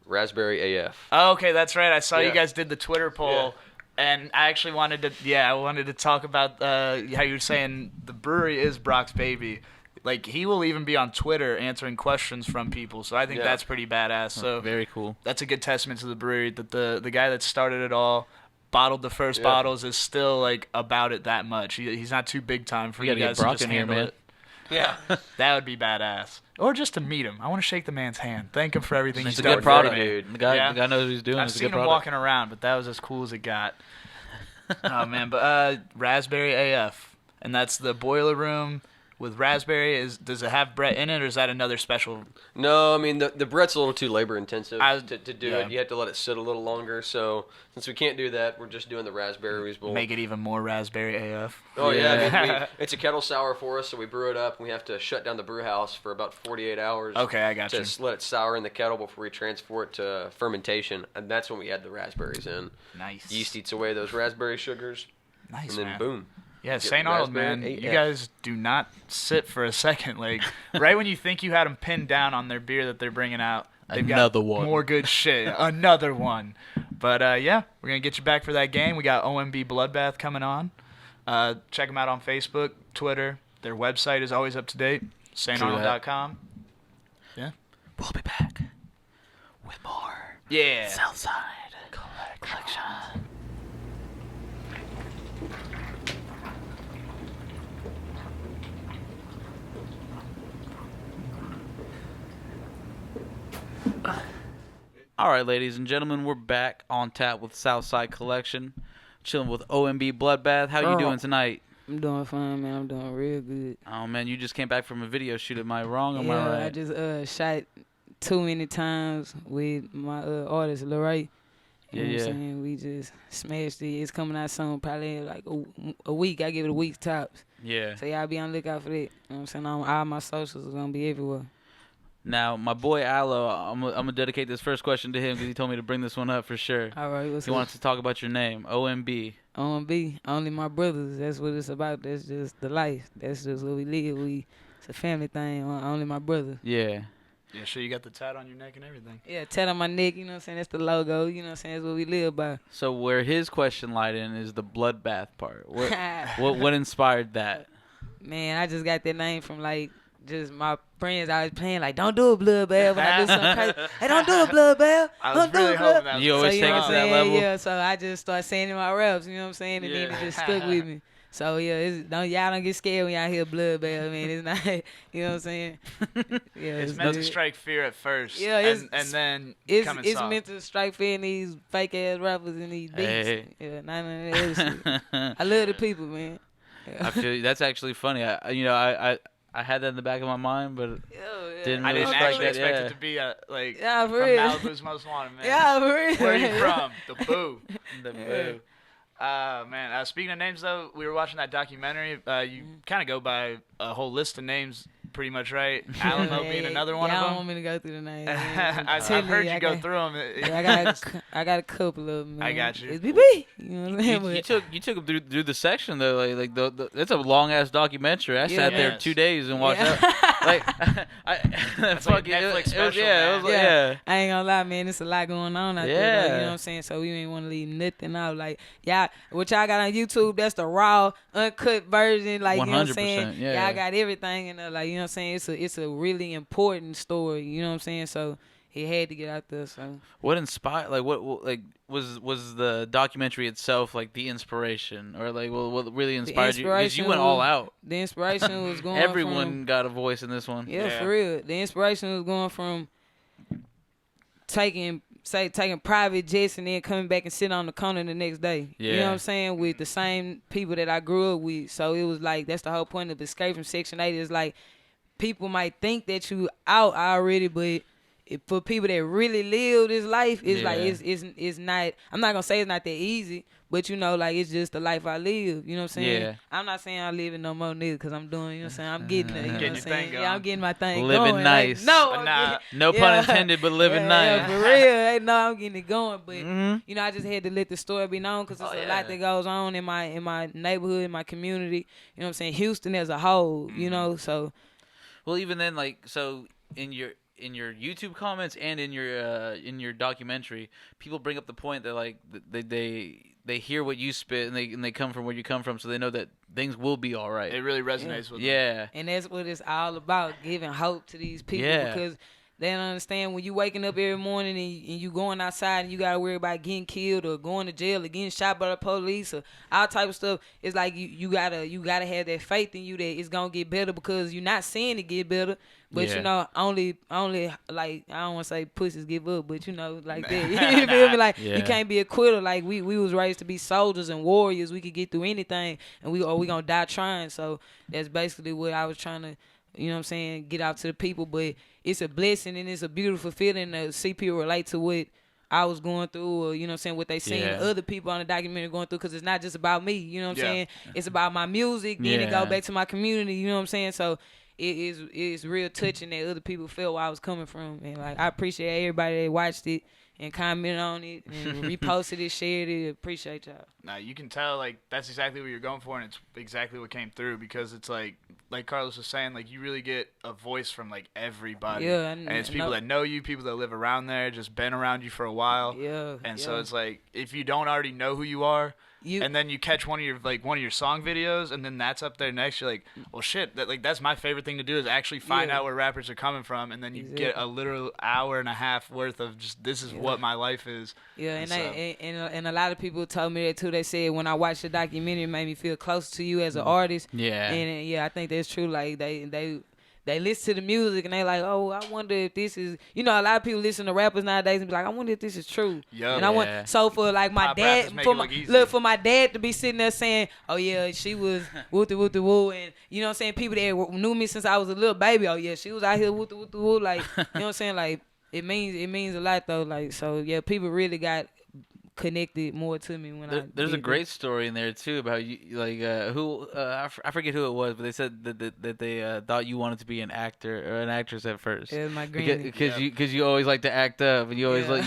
Raspberry AF. Oh, okay, that's right. I saw you guys did the Twitter poll, and I actually wanted to talk about how you were saying the brewery is Brock's baby. Like, he will even be on Twitter answering questions from people, so I think that's pretty badass. So very cool. That's a good testament to the brewery that the guy that started it all, bottled the first bottles, is still like about it that much. He's not too big time for you guys to just handle it. Yeah. That would be badass. Or just to meet him. I want to shake the man's hand. Thank him for everything he's It's a done good product, for me. dude. The guy knows what he's doing. I've It's a seen good him product. walking around, but that was as cool as it got. Oh, man. But Raspberry AF. And that's the boiler room with raspberry. Does it have Brett in it, or is that another special? No, I mean, the Brett's a little too labor intensive to do yeah. it. You have to let it sit a little longer. So since we can't do that, we're just doing the raspberries. Make it even more raspberry AF. Oh, yeah. I mean, it's a kettle sour for us, so we brew it up, and we have to shut down the brew house for about 48 hours. Okay, I got you. To let it sour in the kettle before we transfer it to fermentation. And that's when we add the raspberries in. Nice. Yeast eats away those raspberry sugars. Nice, and then man. boom. Yeah, St. Arnold, man, raspberry you AF. guys do not sit for a second. Like, right when you think you had them pinned down on their beer that they're bringing out, they've Another got one. more good shit. Another one. But, yeah, we're going to get you back for that game. We got OMB Bloodbath coming on. Check them out on Facebook, Twitter. Their website is always up to date, StArnold.com. Yeah. We'll be back with more Yeah. Southside Collection. All right, ladies and gentlemen, we're back on tap with Southside Collection, chilling with OMB Bloodbath. How you doing tonight? I'm doing fine, man. I'm doing real good. Oh man, you just came back from a video shoot. Am I wrong? Or am I Yeah, right? I just shot too many times with my artist Leray. You know what I'm saying? We just smashed it. It's coming out soon, probably in like a week. I give it a week's tops. Yeah. So y'all be on the lookout for that. You know what I'm saying? All my socials are gonna be everywhere. Now, my boy Aloe, I'm gonna dedicate this first question to him because he told me to bring this one up for sure. All right, what's He up? wants to talk about your name, OMB. OMB, only my brothers. That's what it's about. That's just the life. That's just what we live. It's a family thing. Only my brother. Yeah. Yeah, sure, you got the tat on your neck and everything. Yeah, tat on my neck. You know what I'm saying? That's the logo. You know what I'm saying? That's what we live by. So where his question lied in is the bloodbath part. What inspired that? Man, I just got that name from like just my friends always playing like, don't do a bloodbath when I do something crazy. Hey, don't do a bloodbath. I was Don't really do a hoping blood. that was You always So, you take know it what to I'm that saying? level? Yeah, so I just started saying in my raps, you know what I'm saying? And then it just stuck with me. So yeah, y'all don't get scared when y'all hear bloodbath, man. It's not, you know what I'm saying? Yeah, It's meant to strike fear at first. Yeah, and then it's come in it's soft. meant to strike fear in these fake ass rappers and these beats. Hey. Yeah, none of that other shit. I love the people, man. I feel you. That's actually funny. I had that in the back of my mind, but didn't I really didn't strike actually that. expect Yeah. it to be like Yeah, for from real. Malibu's Most Wanted, man. Yeah, for real. Where are you from? The Boo. The boo. Man. Speaking of names, though, we were watching that documentary. You kind of go by a whole list of names, pretty much, right? Alamo being another one I of don't them. want me to go through the names. I've heard you go through them. Yeah, I got a couple of them. Man. I got you. It's BB. You know what I'm saying? You took him through the section though, like it's a long ass documentary. I sat there Yes. 2 days and watched Yeah. that. Like, It's like a Netflix special, man. Yeah. I ain't gonna lie, man. It's a lot going on out there. Like, you know what I'm saying? So we ain't want to leave nothing out. Like, y'all, what y'all got on YouTube, that's the raw, uncut version. Like, you know what I'm saying? 100%, yeah. Y'all got everything in there. Like, you know what I'm saying? It's a really important story. You know what I'm saying? So he had to get out there. So What inspired? Like, what like was the documentary itself like the inspiration, or like what really inspired you? Because you went all out. The inspiration was going. Everyone got a voice in this one. Yeah, for real. The inspiration was going from taking private jets and then coming back and sitting on the corner the next day. You know Yeah. what I'm saying? With the same people that I grew up with. So it was like, that's the whole point of Escape from Section 8 is like, people might think that you out already, but for people that really live this life, it's like it's not. I'm not gonna say it's not that easy, but you know, like it's just the life I live. You know what I'm saying? Yeah. I'm not saying I'm living no more nigga because I'm doing. You know what I'm saying? I'm getting it. You know what I'm saying? Thing Yeah, I'm getting my thing living going. nice. Like, no pun intended, but living nice. Yeah, for real. Hey, no, I'm getting it going, but you know, I just had to let the story be known because there's a lot that goes on in my neighborhood, in my community. You know what I'm saying? Houston as a whole. You know, so. Well, even then, like, so in your YouTube comments and in your documentary, people bring up the point that like they hear what you spit and they come from where you come from, so they know that things will be all right. It really resonates with them. Yeah. And that's what it's all about, giving hope to these people because they don't understand when you waking up every morning and you going outside and you gotta worry about getting killed or going to jail or getting shot by the police or all type of stuff. It's like you gotta have that faith in you that it's gonna get better because you're not seeing it get better. But you know, only like I don't want to say pussies give up, but you know, like that. You feel me? Like you can't be a quitter. Like we was raised to be soldiers and warriors. We could get through anything, and we gonna die trying. So that's basically what I was trying to, you know what I'm saying, get out to the people. But it's a blessing and it's a beautiful feeling to see people relate to what I was going through, or you know what I'm saying, what they seen other people on the documentary going through, because it's not just about me. You know what I'm saying? It's about my music. Then it go back to my community. You know what I'm saying? So. It's real touching that other people felt where I was coming from, and like I appreciate everybody that watched it and commented on it and reposted it, shared it. Appreciate y'all. Now you can tell like that's exactly what you're going for, and it's exactly what came through because it's like Carlos was saying, like you really get a voice from like everybody. Yeah, and it's people that know you, people that live around there, just been around you for a while. Yeah, and so it's like if you don't already know who you are. And then you catch one of your song videos, and then that's up there next. You're like, well, shit. That's my favorite thing to do is actually find out where rappers are coming from, and then you get a literal hour and a half worth of just this is what my life is. Yeah, and a lot of people told me that too. They said when I watched the documentary, it made me feel close to you as an artist. Yeah, and I think that's true. Like they listen to the music and they like, oh, I wonder if this is, you know, a lot of people listen to rappers nowadays and be like, I wonder if this is true. Yep. And I want, so for like my Pop dad, for my dad to be sitting there saying, oh yeah, she was woo, and you know what I'm saying, people that knew me since I was a little baby, oh yeah, she was out here woo, like, you know what I'm saying, like it means a lot though, like, so yeah, people really got connected more to me when there's a great story in there too about you, like I forget who it was, but they said that they thought you wanted to be an actor or an actress at first. Yeah, my granny. Because you always like to act up and you always like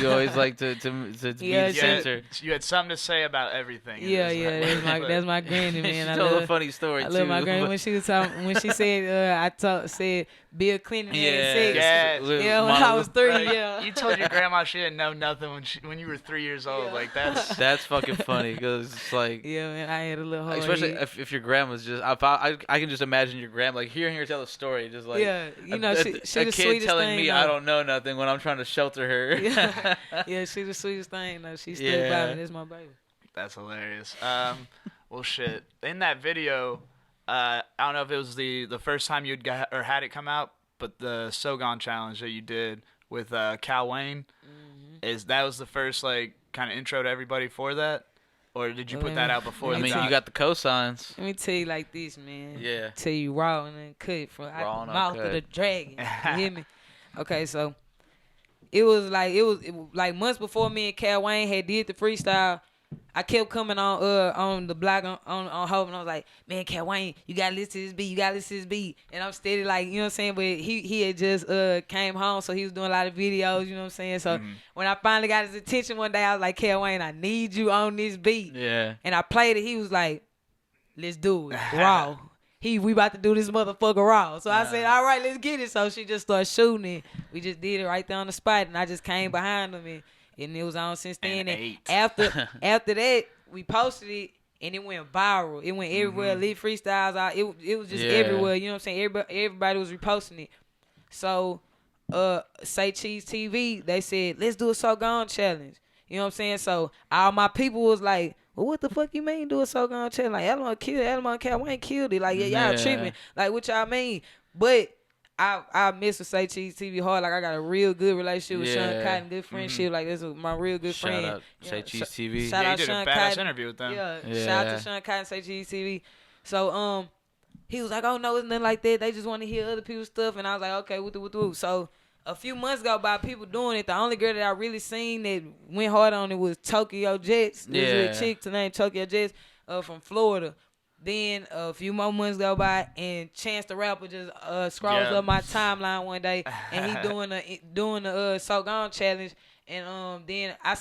to be the center. You had something to say about everything. That's my granny, man. She told a funny story too. I love my granny when she was talking, when she said said Bill Clinton had sex. When I was 3. Right. Yeah, you told your grandma she didn't know nothing when you were 3 years old. Like that's fucking funny because it's like man, I had a little hard especially if your grandma's just I can just imagine your grandma like hearing her tell a story just like you know she a the kid telling thing, me I don't know nothing when I'm trying to shelter her. She the sweetest thing. No, she stood by me. That's my baby. That's hilarious. Well, shit. In that video, I don't know if it was the first time you'd got or had it come out, but the Sogon challenge that you did with Cal Wayne, that was the first like kind of intro to everybody for that, or did you put that out before? I mean, you got the cosigns. Let me tell you like this, man. Yeah. Tell you raw and then cut from the mouth of the dragon. You hear me? Okay, so it was like months before me and Cal Wayne had did the freestyle. I kept coming on the block on Hope, and I was like, man, Cal Wayne, you gotta listen to this beat, and I'm steady like, you know what I'm saying, but he had just came home, so he was doing a lot of videos, you know what I'm saying, so when I finally got his attention one day, I was like, Cal Wayne, I need you on this beat, and I played it. He was like, let's do it raw. We about to do this motherfucker raw. So I said, all right, let's get it. So she just started shooting it. We just did it right there on the spot, and I just came behind him, and it was on since then. And after that, we posted it, and it went viral. It went everywhere. Lit freestyles out. It was just everywhere. You know what I'm saying? Everybody was reposting it. So, Say Cheese TV, they said, let's do a So Gone challenge. You know what I'm saying? So all my people was like, well, what the fuck you mean do a So Gone challenge? Like, Elamon killed it. Elamon Cal Wayne killed it. Like, y'all tripping. Like, what y'all mean? But I miss with Say Cheese TV hard. Like, I got a real good relationship with Sean Cotton, good friendship. Like, this is my real good friend. Shout out Say Cheese TV. Shout out you did Sean a badass Cotton. interview with them. Shout out to Sean Cotton, Say Cheese TV. So, he was like, oh, no, it's nothing like that. They just want to hear other people's stuff. And I was like, okay, woo. So a few months go by, people doing it. The only girl that I really seen that went hard on it was Tokyo Jets. There's a chick named Tokyo Jets from Florida. Then a few more months go by, and Chance the Rapper just scrolls up my timeline one day, and he doing the So Gone challenge. And then I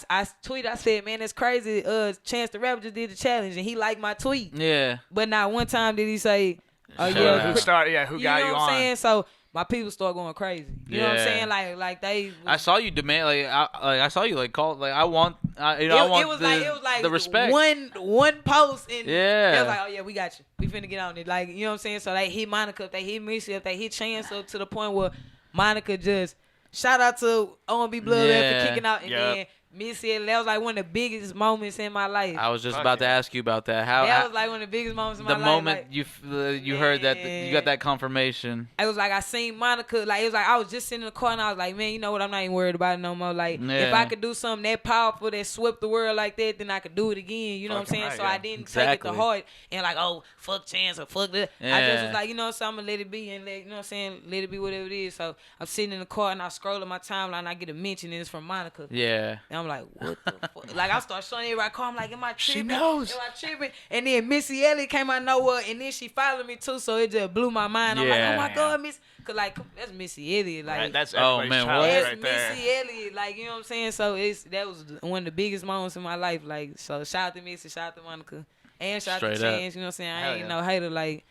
tweeted, I said, man, it's crazy. Chance the Rapper just did the challenge, and he liked my tweet. Yeah. But not one time did he say, who got you on? You know what I'm saying? So my people start going crazy. You know what I'm saying? Like they. I saw you demand I saw you call I want it was like the respect. One post and yeah. They was like, oh yeah, we got you. We finna get on it. Like, you know what I'm saying? So they hit Monica up, they hit Missy up, they hit Chance up to the point where Monica just shout out to OMB Bloodbath for kicking out, and then Missy, that was like one of the biggest moments in my life. I was just about to ask you about that. That was like one of the biggest moments in my life. The moment you heard that, you got that confirmation. It was like I seen Monica, like it was like I was just sitting in the car and I was like, man, you know what? I'm not even worried about it no more. Like if I could do something that powerful that swept the world like that, then I could do it again. You know what I'm saying? Right, so I didn't take it to heart and like, oh, fuck Chance or fuck that. I just was like, you know, so I'm gonna let it be and let, you know what I'm saying, let it be whatever it is. So I'm sitting in the car and I scroll on my timeline and I get a mention and it's from Monica. Yeah. And I'm like, what the fuck? Like I start showing everybody, I'm like, am I tripping? She knows. Am I tripping? And then Missy Elliott came out of nowhere, and then she followed me too, so it just blew my mind. I'm like, oh my God, Miss, cause like that's Missy Elliott, like right, that's everybody's child that's right there. Missy Elliott, like you know what I'm saying. So that was one of the biggest moments in my life. Like so, shout out to Missy, shout out to Monica, and shout out to Chance. You know what I'm saying? I ain't no hater. Like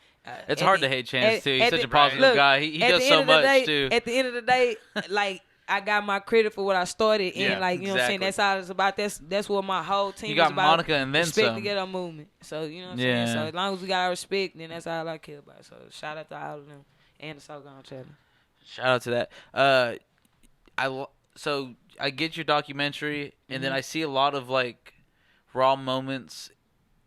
it's hard to hate Chance too. He's such a positive guy. He does so much too. At the end of the day, like. I got my credit for what I started, and like you know what I'm saying. That's all it's about. That's what my whole team. You got is about. Monica and then respect some. Together movement. So you know what I'm saying. So as long as we got our respect, then that's all I care about. So shout out to all of them and the So Gone challenge. Shout out to that. So I get your documentary, and then I see a lot of like raw moments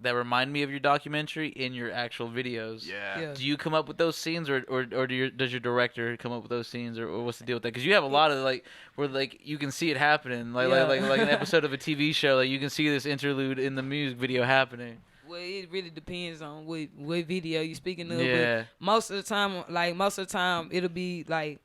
that remind me of your documentary in your actual videos. Yeah. Do you come up with those scenes, or does your director come up with those scenes, or what's the deal with that? Because you have a lot of like where like you can see it happening, like an episode of a TV show, like you can see this interlude in the music video happening. Well, it really depends on what video you speaking of. Yeah. But most of the time, it'll be like.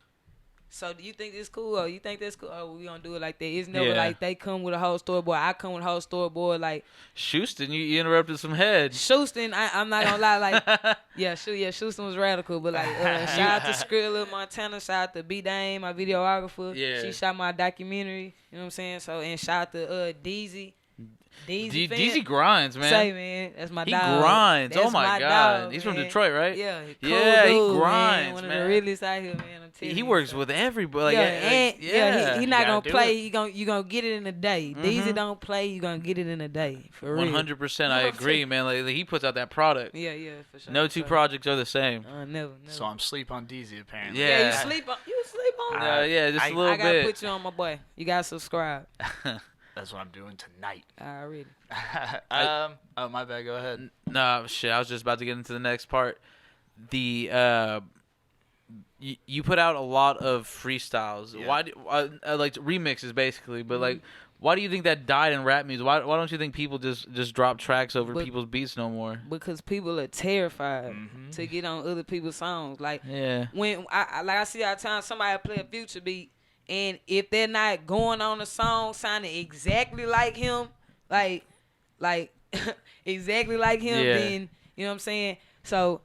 So do you think this cool or you think that's cool? Oh, we gonna do it like that. It's never like they come with a whole storyboard. I come with a whole storyboard. Like Houston, you interrupted some heads. Houston, I'm not gonna lie. Like Houston was radical. But like shout out to Skrilla, Montana. Shout out to B Dame, my videographer. Yeah, she shot my documentary. You know what I'm saying? So and shout out to Deezy. Deezy grinds, man. Say, man, that's my dog. He grinds. That's oh my God, dog, he's man. from Detroit, right? Yeah, cool yeah, dude, he grinds, One man. of the realest out here, man. I'm telling He you, works so. with everybody. He not gonna play. It. You gonna get it in a day. Deezy don't play. You gonna get it in a day for real. 100%. I agree, man. Like he puts out that product. Yeah, for sure. No two projects are the same. Never. So I'm sleep on DZ apparently. Yeah, you sleep on. Yeah, just a little bit. I gotta put you on, my boy. You gotta subscribe. That's what I'm doing tonight. Already. Oh, my bad. Go ahead. No, shit. I was just about to get into the next part. The you put out a lot of freestyles. Yeah. Why like remixes basically? But like, why do you think that died in rap music? Why don't you think people just drop tracks over people's beats no more? Because people are terrified to get on other people's songs. Like when I see all the time somebody play a Future beat. And if they're not going on a song sounding exactly like him, like exactly like him, then you know what I'm saying? So,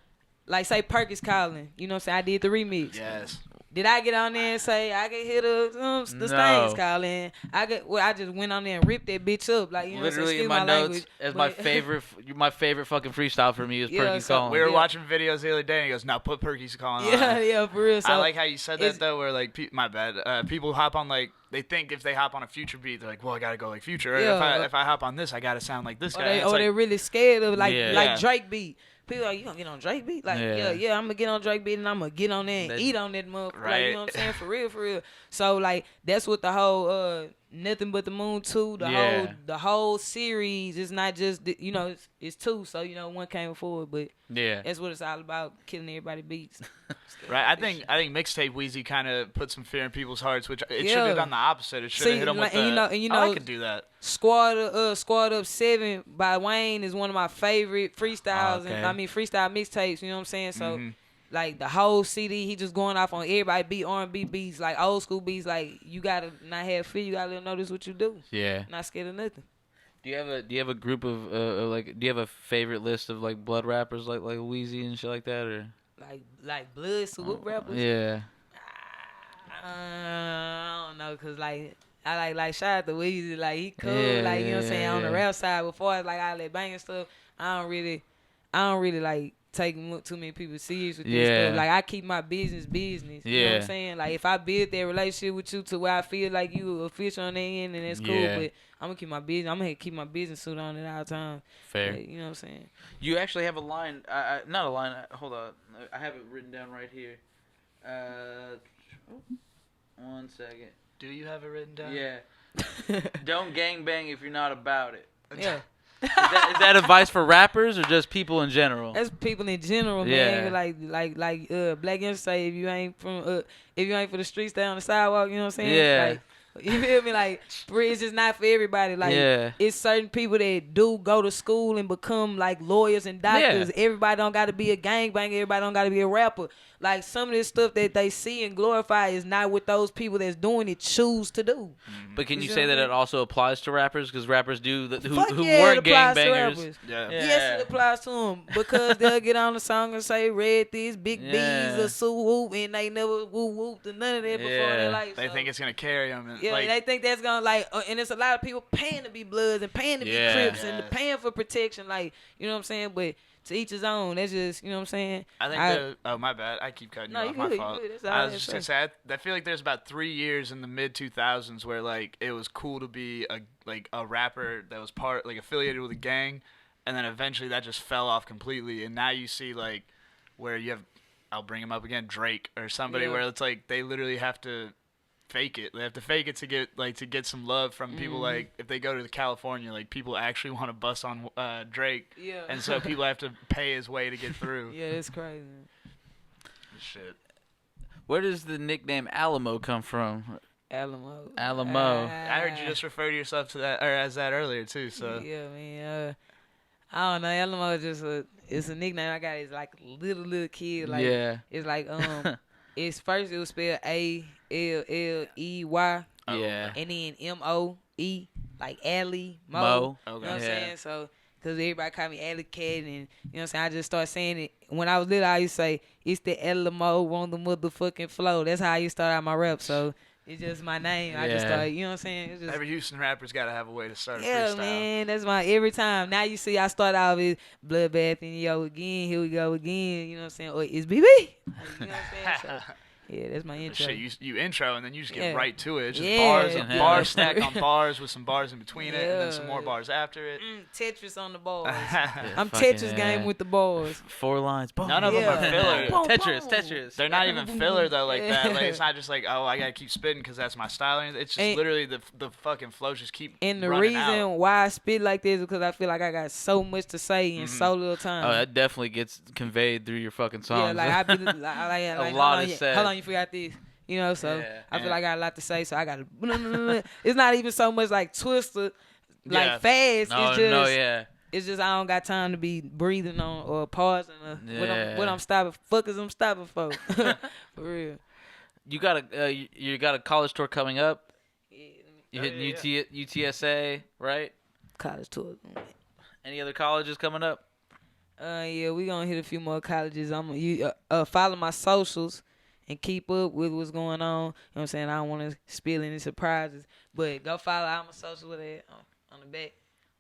like say Perkins calling, you know what I'm saying? I did the remix. Yes. Did I get on there and say I can hear the Stains calling? I just went on there and ripped that bitch up, like you know. Literally in my notes as my favorite fucking freestyle for me is Perky's calling. We were watching videos the other day and he goes, "Now put Perky's calling on." Yeah, for real. So I like how you said that though. Where like, my bad. People hop on like they think if they hop on a Future beat, they're like, "Well, I gotta go like Future." Or if I hop on this, I gotta sound like this guy. They're really scared of like Drake beat. People are like, you gonna get on Drake beat? Like, yeah, I'm gonna get on Drake beat and I'm gonna get on there and eat on that motherfucker. Right. Like, you know what I'm saying? For real. So, like, that's what the whole Nothing But the Moon 2, the whole series is not just, you know, it's two. So, you know, one came forward, but that's what it's all about, killing everybody beats. Right. I think mixtape Wheezy kind of put some fear in people's hearts, which it should have done the opposite. It should have hit them with I could do that. Squad Up 7 by Wayne is one of my favorite freestyles. Okay. And I mean freestyle mixtapes, you know what I'm saying? So like the whole CD, he just going off on everybody beat R&B beats, like old school beats. Like you gotta not have fear, you gotta let them know this what you do. Yeah. Not scared of nothing. Do you have a group of like do you have a favorite list of like blood rappers like Weezy and shit like that or like blood swoop rappers? Yeah. I don't know, cause like I like shout out to Weezy, like he cool, Yeah, like you know what I'm saying, on the yeah. rap side. Before it's like all that banging stuff, I don't really like taking too many people serious with this stuff. Like I keep my business. You know what I'm saying? Like if I build that relationship with you to where I feel like you official on the end, and it's cool. But I'm gonna keep my business. I'm gonna keep my business suit on at all times. Fair. You know what I'm saying? You actually have a line. Not a line. Hold on. I have it written down right here. 1 second. Do you have it written down? Yeah. Don't gangbang if you're not about it. Yeah. Is that advice for rappers or just people in general? That's people in general, man. Like Black Youngster say, if you ain't for the streets, stay on the sidewalk. You know what I'm saying? Yeah. Like, you feel me? Like, it's just not for everybody. Like, it's certain people that do go to school and become like lawyers and doctors. Everybody don't got to be a gangbanger. Everybody don't got to be a rapper. Like, some of this stuff that they see and glorify is not what those people that's doing it choose to do. But can you say that it also applies to rappers? Because rappers who Fuck weren't it applies to gangbangers. rappers. Yeah. Yes, it applies to them because they'll get on the song and say "Red this, Big B's, or Sue Whoop," and they never woo whooped or none of that before in their life. They think it's gonna carry them. And, they think that's gonna and it's a lot of people paying to be Bloods and paying to be Crips and paying for protection, like you know what I'm saying. But to each his own. That's just, you know what I'm saying? I think oh, my bad. I keep cutting you off. My fault. I was just going to say, I feel like there's about 3 years in the mid-2000s where, like, it was cool to be, a rapper that was affiliated with a gang, and then eventually that just fell off completely. And now you see, like, where you have, I'll bring him up again, Drake or somebody where it's like they literally have to fake it. They have to fake it to get some love from people. Like if they go to California, like people actually want to bust on Drake. Yeah. And so people have to pay his way to get through. Yeah, it's crazy. Shit. Where does the nickname Alamo come from? Alamo. I heard you just refer to yourself to that or as that earlier too. So yeah, man. I don't know. Alamo is just it's a nickname I got. It's like little kid. Like it's like it's first it was spelled Alley. Yeah. And then MOE, like Alley Mo. Okay. You know what I'm saying? So, because everybody call me Alley Cat, and you know what I'm saying? I just started saying it. When I was little, I used to say, it's the Alamo on the motherfucking flow. That's how I used to start out my rap. So, it's just my name. I just started, you know what I'm saying? It's just, every Houston rapper's got to have a way to start a freestyle. Yeah, man. That's my every time. Now you see I start out with Bloodbath and here we go again. You know what I'm saying? Or it's BB. You know what I'm saying? So, yeah, that's my intro. Shit, you intro and then you just get right to it. It's just bars stacked on bars with some bars in between it, and then some more bars after it. Tetris on the bars. I'm Tetris game with the bars. 4 lines. Boom. None of them are filler. Tetris. They're not even filler though, like that. Like it's not just like, oh, I gotta keep spitting because that's my style. It's just literally the fucking flows just keep. And the reason why I spit like this is because I feel like I got so much to say in so little time. Oh, that definitely gets conveyed through your fucking songs. Yeah, like I be like a lot is said. How long you forgot this? You know, so I feel like I got a lot to say, so I got to. It's not even so much like twister, like fast. It's just I don't got time to be breathing on or pausing. What I'm stopping. Fuck is I'm stopping for? For real. You got a college tour coming up. You hitting UTSA, right? College tour. Any other colleges coming up? Yeah, we gonna hit a few more colleges. You follow my socials and keep up with what's going on. You know what I'm saying? I don't want to spill any surprises, but go follow all my socials with it on the back.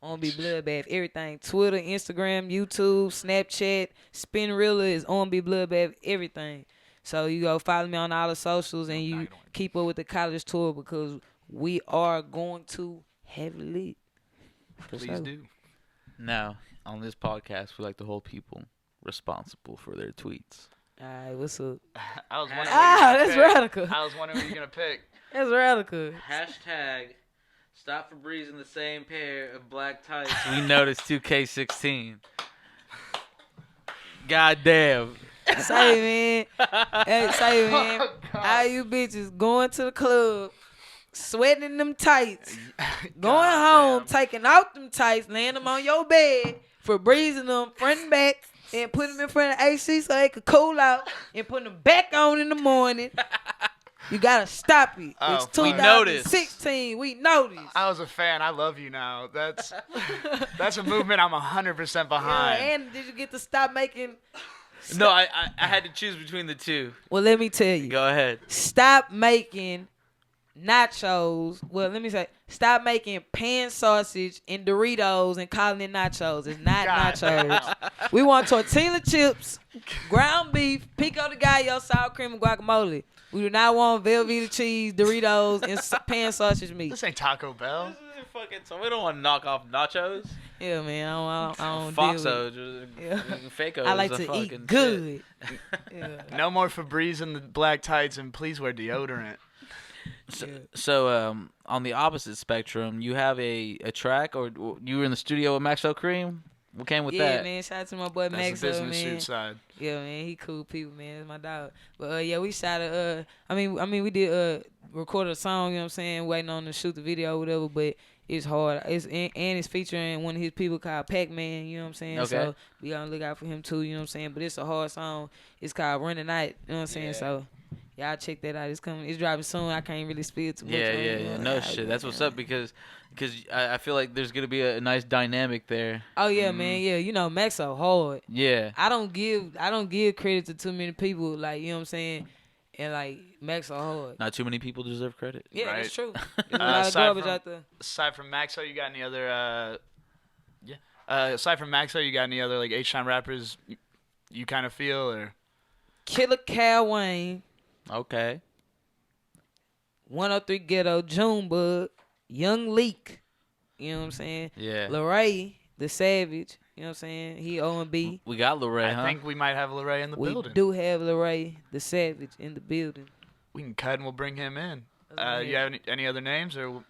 OMB Bloodbath, everything. Twitter, Instagram, YouTube, Snapchat, Spinrilla is OMB Bloodbath, everything. So you go follow me on all the socials and you keep up with the college tour because we are going to have it lit. Please do. Now, on this podcast, we like to hold people responsible for their tweets. All right, what's up? I was wondering that's radical. I was wondering what you're going to pick. That's radical. Hashtag stop Febreze in the same pair of black tights. We noticed 2K16. God damn. Say, man. All you bitches going to the club, sweating them tights, going home, taking out them tights, laying them on your bed, Febrezing them front and back. and put them in front of the AC so they could cool out and put them back on in the morning. You gotta stop it. Oh, It's we 2016. We noticed. I was a fan. I love you now. That's a movement I'm 100% behind. Yeah, and did you get to stop making? No, I had to choose between the two. Well, let me tell you. Go ahead. Stop making nachos. Well, let me say, stop making pan sausage and Doritos and calling it nachos. It's not God nachos. We want tortilla chips, ground beef, pico de gallo, sour cream, and guacamole. We do not want Velveeta cheese, Doritos, and pan sausage meat. This ain't Taco Bell. So we don't want to knock off nachos. Yeah, man, I don't Foxo, deal with just Faco. I like to eat good. Yeah. No more Febreze in the black tights, and please wear deodorant. So, on the opposite spectrum, you have a track, or you were in the studio with Maxwell Cream. What came with that? Yeah, man. Shout out to my boy That's Maxwell, the business man. suit side. Yeah, man. He cool people, man. That's my dog. But yeah, we shot a. I mean, we did recorded a song. You know what I'm saying? Waiting on to shoot the video, or whatever. But it's hard. It's featuring one of his people called Pac-Man. You know what I'm saying? Okay. So we gotta look out for him too. You know what I'm saying? But it's a hard song. It's called Run the Night. You know what I'm saying? Yeah. So. Y'all check that out. It's coming. It's dropping soon. I can't really spill too much. Yeah. No shit. That's what's up because I feel like there's gonna be a nice dynamic there. Oh yeah, man. Yeah, you know Max so hard. Yeah. I don't give credit to too many people. Like, you know what I'm saying, and like Max so hard. Not too many people deserve credit. Yeah, Right. that's true. There's a lot of garbage out there. Aside from Maxo, you got any other? Aside from Maxo, you got any other like H-Town rappers you kind of feel or? Killer Cal Wayne, Okay. 103 Ghetto, Junebug, Young Leak. You know what I'm saying? Yeah. Lorray, the Savage. You know what I'm saying? He OMB. We got Lorray, huh? I think we might have Lorray in the We building. do have Lorray, the Savage, in the building. We can cut and we'll bring him in. Let's You have any other names or we'll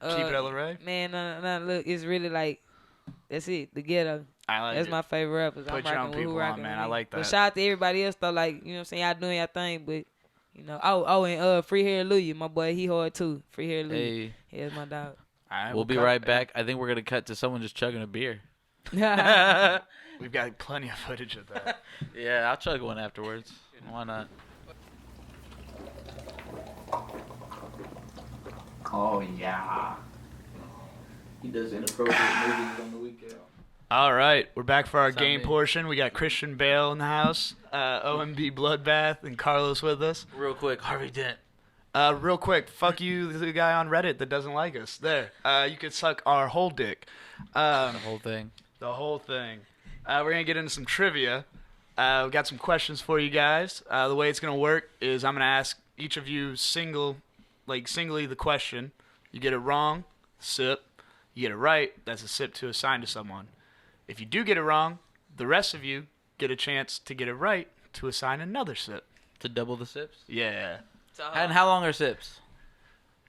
keep it at Lorray? Man, no, look, it's really like, that's it, the Ghetto. I like That's it. my favorite rappers. Put I'm your rocking own with who people rocking on, man. with I me. like But that. shout out to everybody else though, like, you know what I'm saying, y'all doing your thing, but you know, and Free Hair Louie, my boy, he hard too. Free Hair Louie. Hey, Yeah, that's my dog. All right, we'll be cut. right back. I think we're gonna cut to someone just chugging a beer. We've got plenty of footage of that. Yeah, I'll chug one afterwards. Why not? Oh, yeah. He does inappropriate movies on the weekend. All right, we're back for our game Sunday. portion. We got Christian Bale in the house, OMB Bloodbath, and Carlos with us. Real quick, Harvey Dent. Real quick, fuck you, the guy on Reddit that doesn't like us. There, you could suck our whole dick. The whole thing. The whole thing. We're gonna get into some trivia. We got some questions for you guys. The way it's gonna work is I'm gonna ask each of you singly the question. You get it wrong, sip. You get it right, that's a sip to assign to someone. If you do get it wrong, the rest of you get a chance to get it right to assign another sip. To double the sips. Yeah. And how long are sips?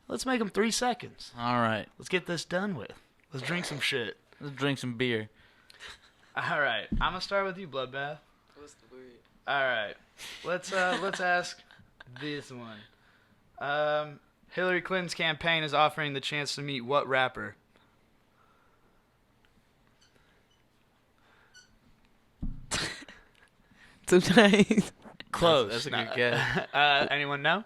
Let's make them 3 seconds. All right. Let's get this done with. Let's drink some shit. Let's drink some beer. All right. I'm gonna start with you, Bloodbath. What's the word? All right. Let's ask this one. Hillary Clinton's campaign is offering the chance to meet what rapper? Sometimes. Close. That's a good guess. Anyone know?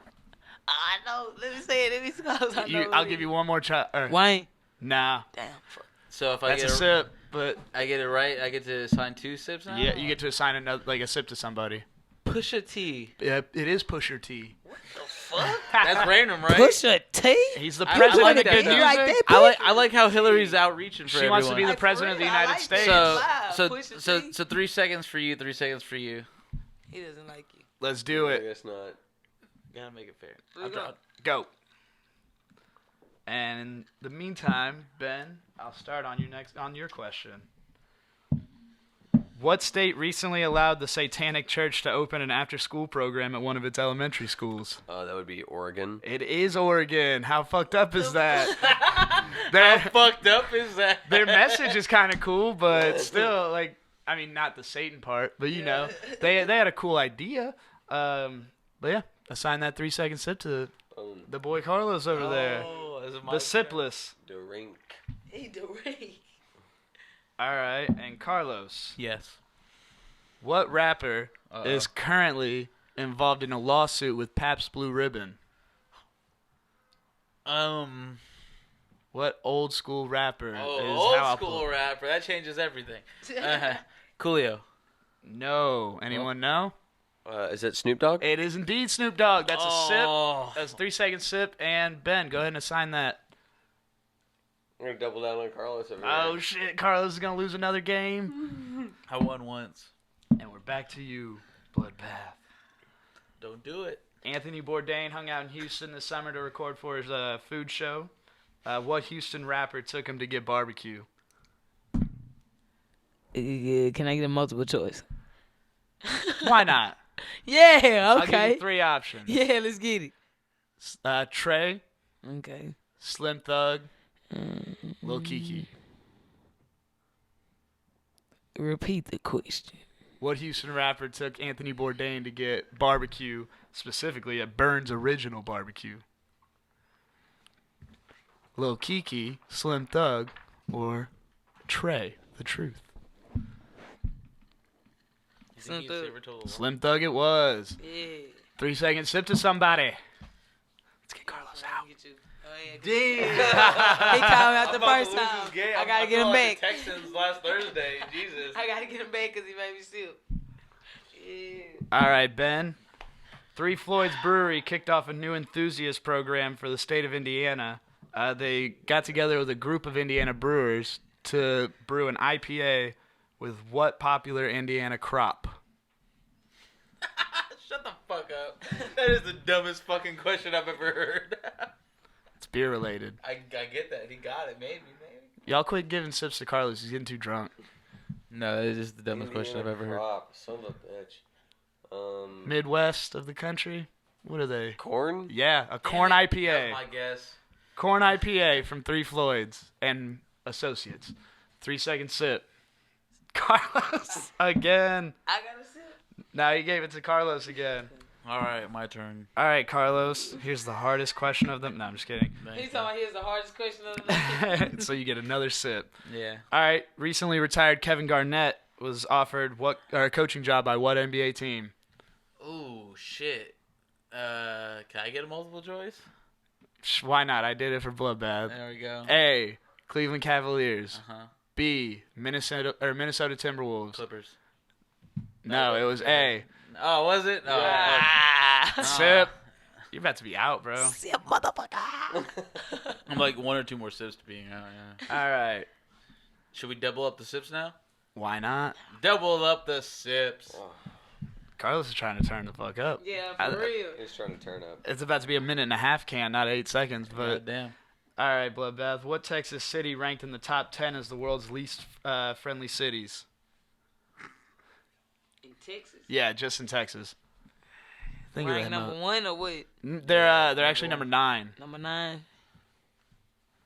I know. Let me say it. Let me see. I'll give you one more try. Wayne. Nah. Damn. Fuck. So if I That's get a sip, but I get it right, I get to assign 2 sips now? yeah, you get to assign a sip to somebody. Pusha T. Yeah, it is Pusher T. Fuck? That's random, right? Pusha T. He's the I president like of that, good though. music. You like that? I like how Hillary's outreaching for She everyone. wants to be the president of the United States. So 3 seconds for you, 3 seconds for you. He doesn't like you. Let's do I it. guess not. Gotta make it fair. Go. And in the meantime, Ben, I'll start on your question. What state recently allowed the Satanic Church to open an after-school program at one of its elementary schools? That would be Oregon. It is Oregon. How fucked up is that? How fucked up is that? Their message is kind of cool, but still, like, I mean, not the Satan part, but you know, they had a cool idea. But yeah, assign that 3 second sip to the boy Carlos over there. The sipless. Drink. He the ring. All right, and Carlos. Yes. What rapper is currently involved in a lawsuit with Pabst Blue Ribbon? What old school rapper is old school rapper. That changes everything. Coolio. No. Anyone know? Is it Snoop Dogg? It is indeed Snoop Dogg. That's a sip. That's a 3-second sip. And Ben, go ahead and assign that. I'm going to double down on Carlos over here. Oh, shit. Carlos is going to lose another game. I won once. And we're back to you, Bloodbath. Don't do it. Anthony Bourdain hung out in Houston this summer to record for his food show. What Houston rapper took him to get barbecue? Can I get a multiple choice? Why not? Yeah, okay. I'll give you 3 options. Yeah, let's get it. Trey. Okay. Slim Thug. Lil Kiki. Repeat the question. What Houston rapper took Anthony Bourdain to get barbecue, specifically at Burns Original Barbecue? Lil Kiki, Slim Thug, or Trey, the Truth? Slim Thug it was. Yeah. 3-second sip to somebody. Let's get Carlos out. Damn. He called me out the first time. I gotta get him back. Texans last Thursday. Jesus. I gotta get him back because he made me sip. Yeah. All right, Ben. Three Floyds Brewery kicked off a new enthusiast program for the state of Indiana. They got together with a group of Indiana brewers to brew an IPA with what popular Indiana crop? Shut the fuck up. That is the dumbest fucking question I've ever heard. It's beer related. I get that. He got it. Maybe. Y'all quit giving sips to Carlos. He's getting too drunk. No, that is just the dumbest question I've ever heard. Son of a bitch. Midwest of the country? What are they? Corn? Yeah, a corn IPA. That's my guess. Corn IPA from Three Floyds and Associates. 3-second sip. Carlos again. I gotta sip. Now you gave it to Carlos again. All right, my turn. All right, Carlos. Here's the hardest question of them. No, I'm just kidding. He's talking about here's the hardest question of the day. So you get another sip. Yeah. All right. Recently retired Kevin Garnett was offered a coaching job by what NBA team? Ooh, shit. Can I get a multiple choice? Why not? I did it for Bloodbath. There we go. A. Cleveland Cavaliers. Uh-huh. B. Minnesota Timberwolves. Clippers. No, it was A. Oh, was it? Oh, Yeah. Sip. You're about to be out, bro. Sip, motherfucker. I'm like 1 or 2 more sips to being out, yeah. All right. Should we double up the sips now? Why not? Double up the sips. Carlos is trying to turn the fuck up. Yeah, for real. He's trying to turn up. It's about to be a 1.5 can, not 8 seconds. But God damn. all right, Bloodbath. What Texas city ranked in the top 10 as the world's least friendly cities? In Texas? Yeah, just in Texas. Think Rank of that. number 1 or what? They're actually number 9. Number 9.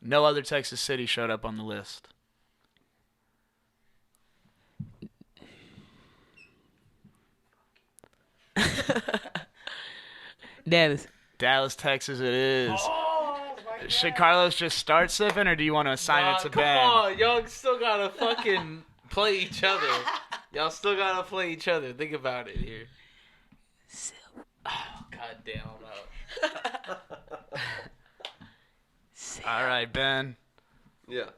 No other Texas city showed up on the list. Dallas, Texas it is. Oh, Should Carlos just start sipping, or do you want to assign it to Ben? Come on, y'all still gotta fucking play each other. Y'all still gotta play each other. Think about it here. Sip. Oh, God damn, I'm out. All right, Ben. Yeah.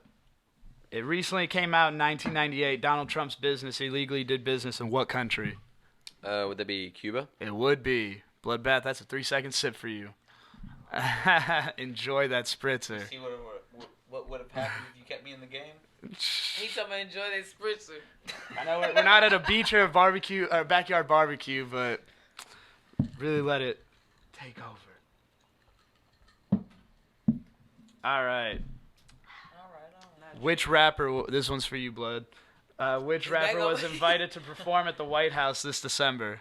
It recently came out in 1998. Donald Trump's business illegally did business in what country? Would that be Cuba? It would be. Bloodbath, that's a 3-second sip for you. Enjoy that spritzer. See what would have happened if you kept me in the game? He told me to enjoy that spritzer. I know we're not at a beach or a barbecue or backyard barbecue, but really let it take over. All right. Which rapper? This one's for you, Blood. Which rapper was invited to perform at the White House this December?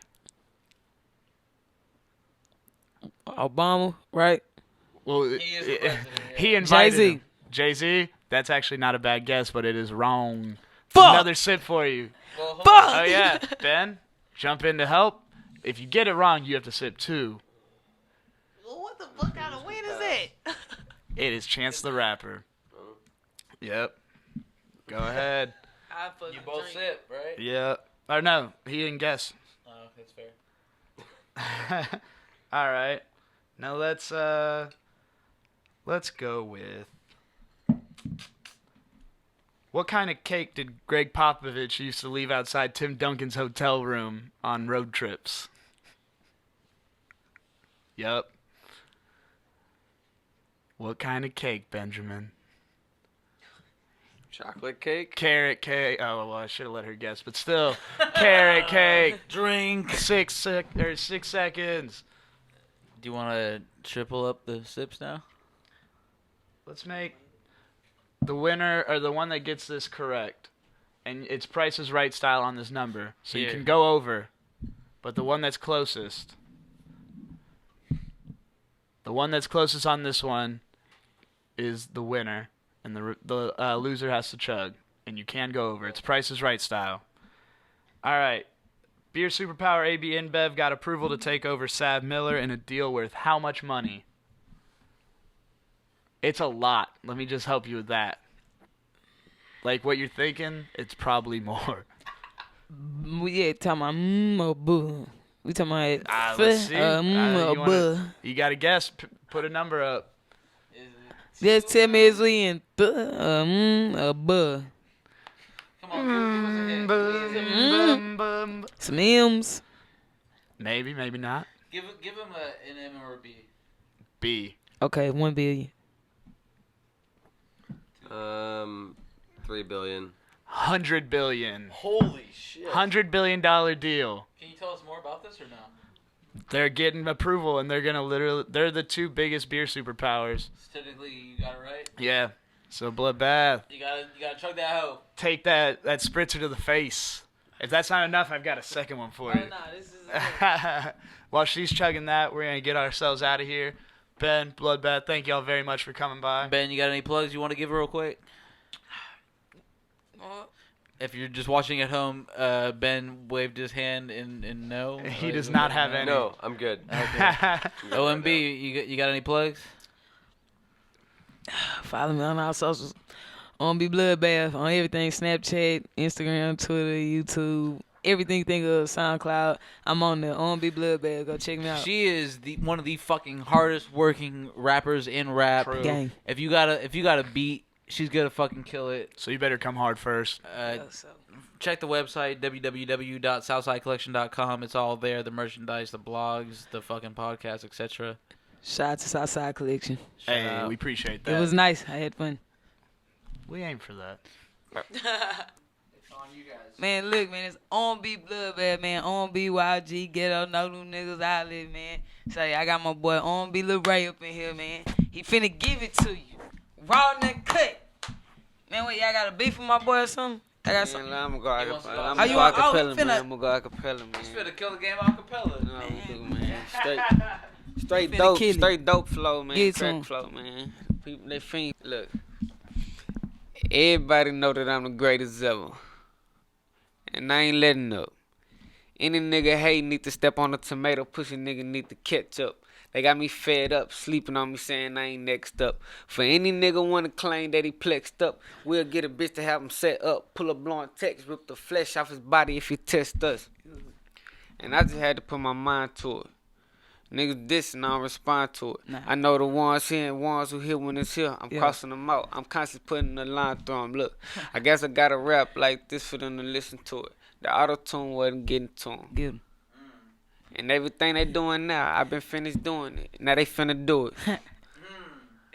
Obama, right? Well, He is the president. he invited Jay-Z. him. Jay-Z? That's actually not a bad guess, but it is wrong. Fuck! Another sip for you. Well, hold Fuck! Oh, yeah. Ben, jump in to help. If you get it wrong, you have to sip 2. Well, what the fuck kind of win is that? It is Chance the Rapper. Yep. Go ahead. You both sip, right? Yep. Or no, he didn't guess. Oh, that's fair. All right. Now let's go with what kind of cake did Greg Popovich used to leave outside Tim Duncan's hotel room on road trips? Yup. What kind of cake, Benjamin? Chocolate cake? Carrot cake. Oh, well, I should have let her guess, but still. Carrot cake. Drink. 6 seconds. Do you want to triple up the sips now? Let's make the winner, or the one that gets this correct. And it's Price is Right style on this number. So you can go over. But the one that's closest. The one that's closest on this one is the winner. And the loser has to chug. And you can go over. It's Price is Right style. All right. Beer Superpower AB InBev got approval to take over Sav Miller in a deal worth how much money? It's a lot. Let me just help you with that. Like what you're thinking, it's probably more. We talking about buh. We talking about Let's see. You got to guess. Put a number up. Just tell me it's in buh. Come on, give us a hint. Some M's. Maybe, maybe not. Give him an M or a B. B. Okay, 1 billion. 3 billion. 100 billion. Holy shit. $100 billion deal. Can you tell us more about this or no? They're getting approval, and they're gonna they're the 2 biggest beer superpowers. Technically, you got it right. Yeah. So Bloodbath. You gotta chug that hoe. Take that spritzer to the face. If that's not enough, I've got a second one for you. Nah, this is While she's chugging that, we're gonna get ourselves out of here. Ben, Bloodbath, thank y'all very much for coming by. Ben, you got any plugs you want to give real quick? If you're just watching at home, Ben waved his hand in no. He does not have any. No, I'm good. Okay. OMB, you got any plugs? Follow me on our socials. OMB Bloodbath on everything: Snapchat, Instagram, Twitter, YouTube, everything you think of, SoundCloud. I'm on there. OMB Bloodbath. Go check me out. She is one of the fucking hardest working rappers in rap. True. Gang. If you got a beat, she's gonna fucking kill it. So you better come hard first. Check the website www.southsidecollection.com. It's all there: the merchandise, the blogs, the fucking podcast, etc. Shout out to Southside Collection. Hey, we appreciate that. It was nice. I had fun. We aim for that. It's on you guys. Man, look, man, it's OMB Bloodbath, man. OMB YG, Ghetto, know them niggas out there, man. Say, I got my boy OMB Lil Ray up in here, man. He finna give it to you. Raw and cut. Man, what, y'all got a beef with my boy or something? I got something. I'm gonna go acapella, Are you man. finna- I'm gonna go acapella, man. Just finna kill the game acapella. No, we do, man. Straight Finna kill it. straight dope flow, man. Get Crack some. flow, man. People, they fiend. Look, everybody know that I'm the greatest ever, and I ain't letting up. Any nigga hate need to step on a tomato. Pussy nigga need to catch up. They got me fed up, sleeping on me, saying I ain't next up. For any nigga wanna claim that he plexed up, we'll get a bitch to have him set up. Pull a blunt text, rip the flesh off his body if he test us. And I just had to put my mind to it. Niggas dissing, I don't respond to it. Nah. I know the ones here and ones who here when it's here. I'm crossing them out. I'm constantly putting the line through them. Look, I guess I gotta rap like this for them to listen to it. The auto-tune wasn't getting to them. Get him. And everything they doing now, I've been finished doing it. Now they finna do it.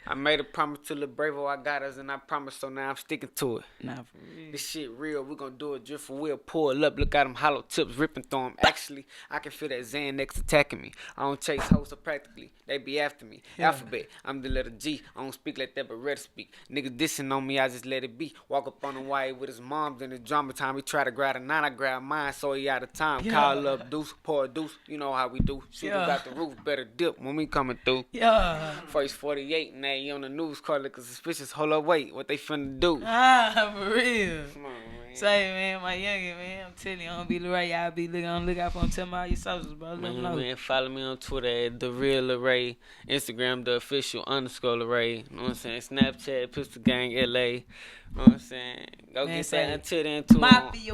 I made a promise to Lil Bravo, I got us, and I promised, so now I'm sticking to it. Nah, for real. This shit real, we gon' do it just for real. Pull up, look at them hollow tips ripping through them. Actually, I can feel that Xanax attacking me. I don't chase hoes, so practically, they be after me. Alphabet, I'm the letter G. I don't speak like that, but red speak. Niggas dissing on me, I just let it be. Walk up on the white with his moms in the drama time. He try to grab a 9, I grab mine, so he out of time. Call up Deuce, pour a deuce, you know how we do. Shoot got the roof, better dip when we coming through. Yeah. First 48, and they on the news, call looking suspicious. Hold up, wait, what they finna do? Ah, for real. Come on, man. Say, man, my youngin', man. I'm telling you, OMB Ray, y'all be looking on look out for him. Tell me all your socials, bro. Let them know. Man, follow me on Twitter at The Real Ray. Instagram, The Official _ Ray. You know what I'm saying? Snapchat, Pistol Gang LA. You know what I'm saying? Go Man, get say that until then, too. Mafia.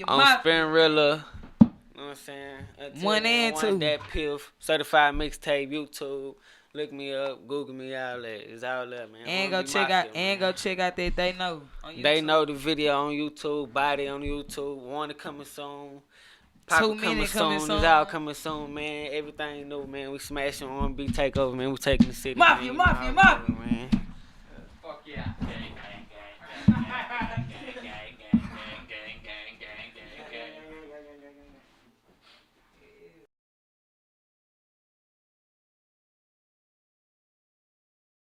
On Spinrilla. You know what I'm saying? Until 1 and 2. That Piff. Certified Mixtape, YouTube. Look me up, Google me, all that. It's all there, man. And go check out that They Know on YouTube. They Know the video on YouTube, Body on YouTube, One coming soon. Papa 2 minutes coming soon. It's all coming soon, man. Everything new, man. We smashing OMB Takeover, man. We taking the city. Mafia. Man.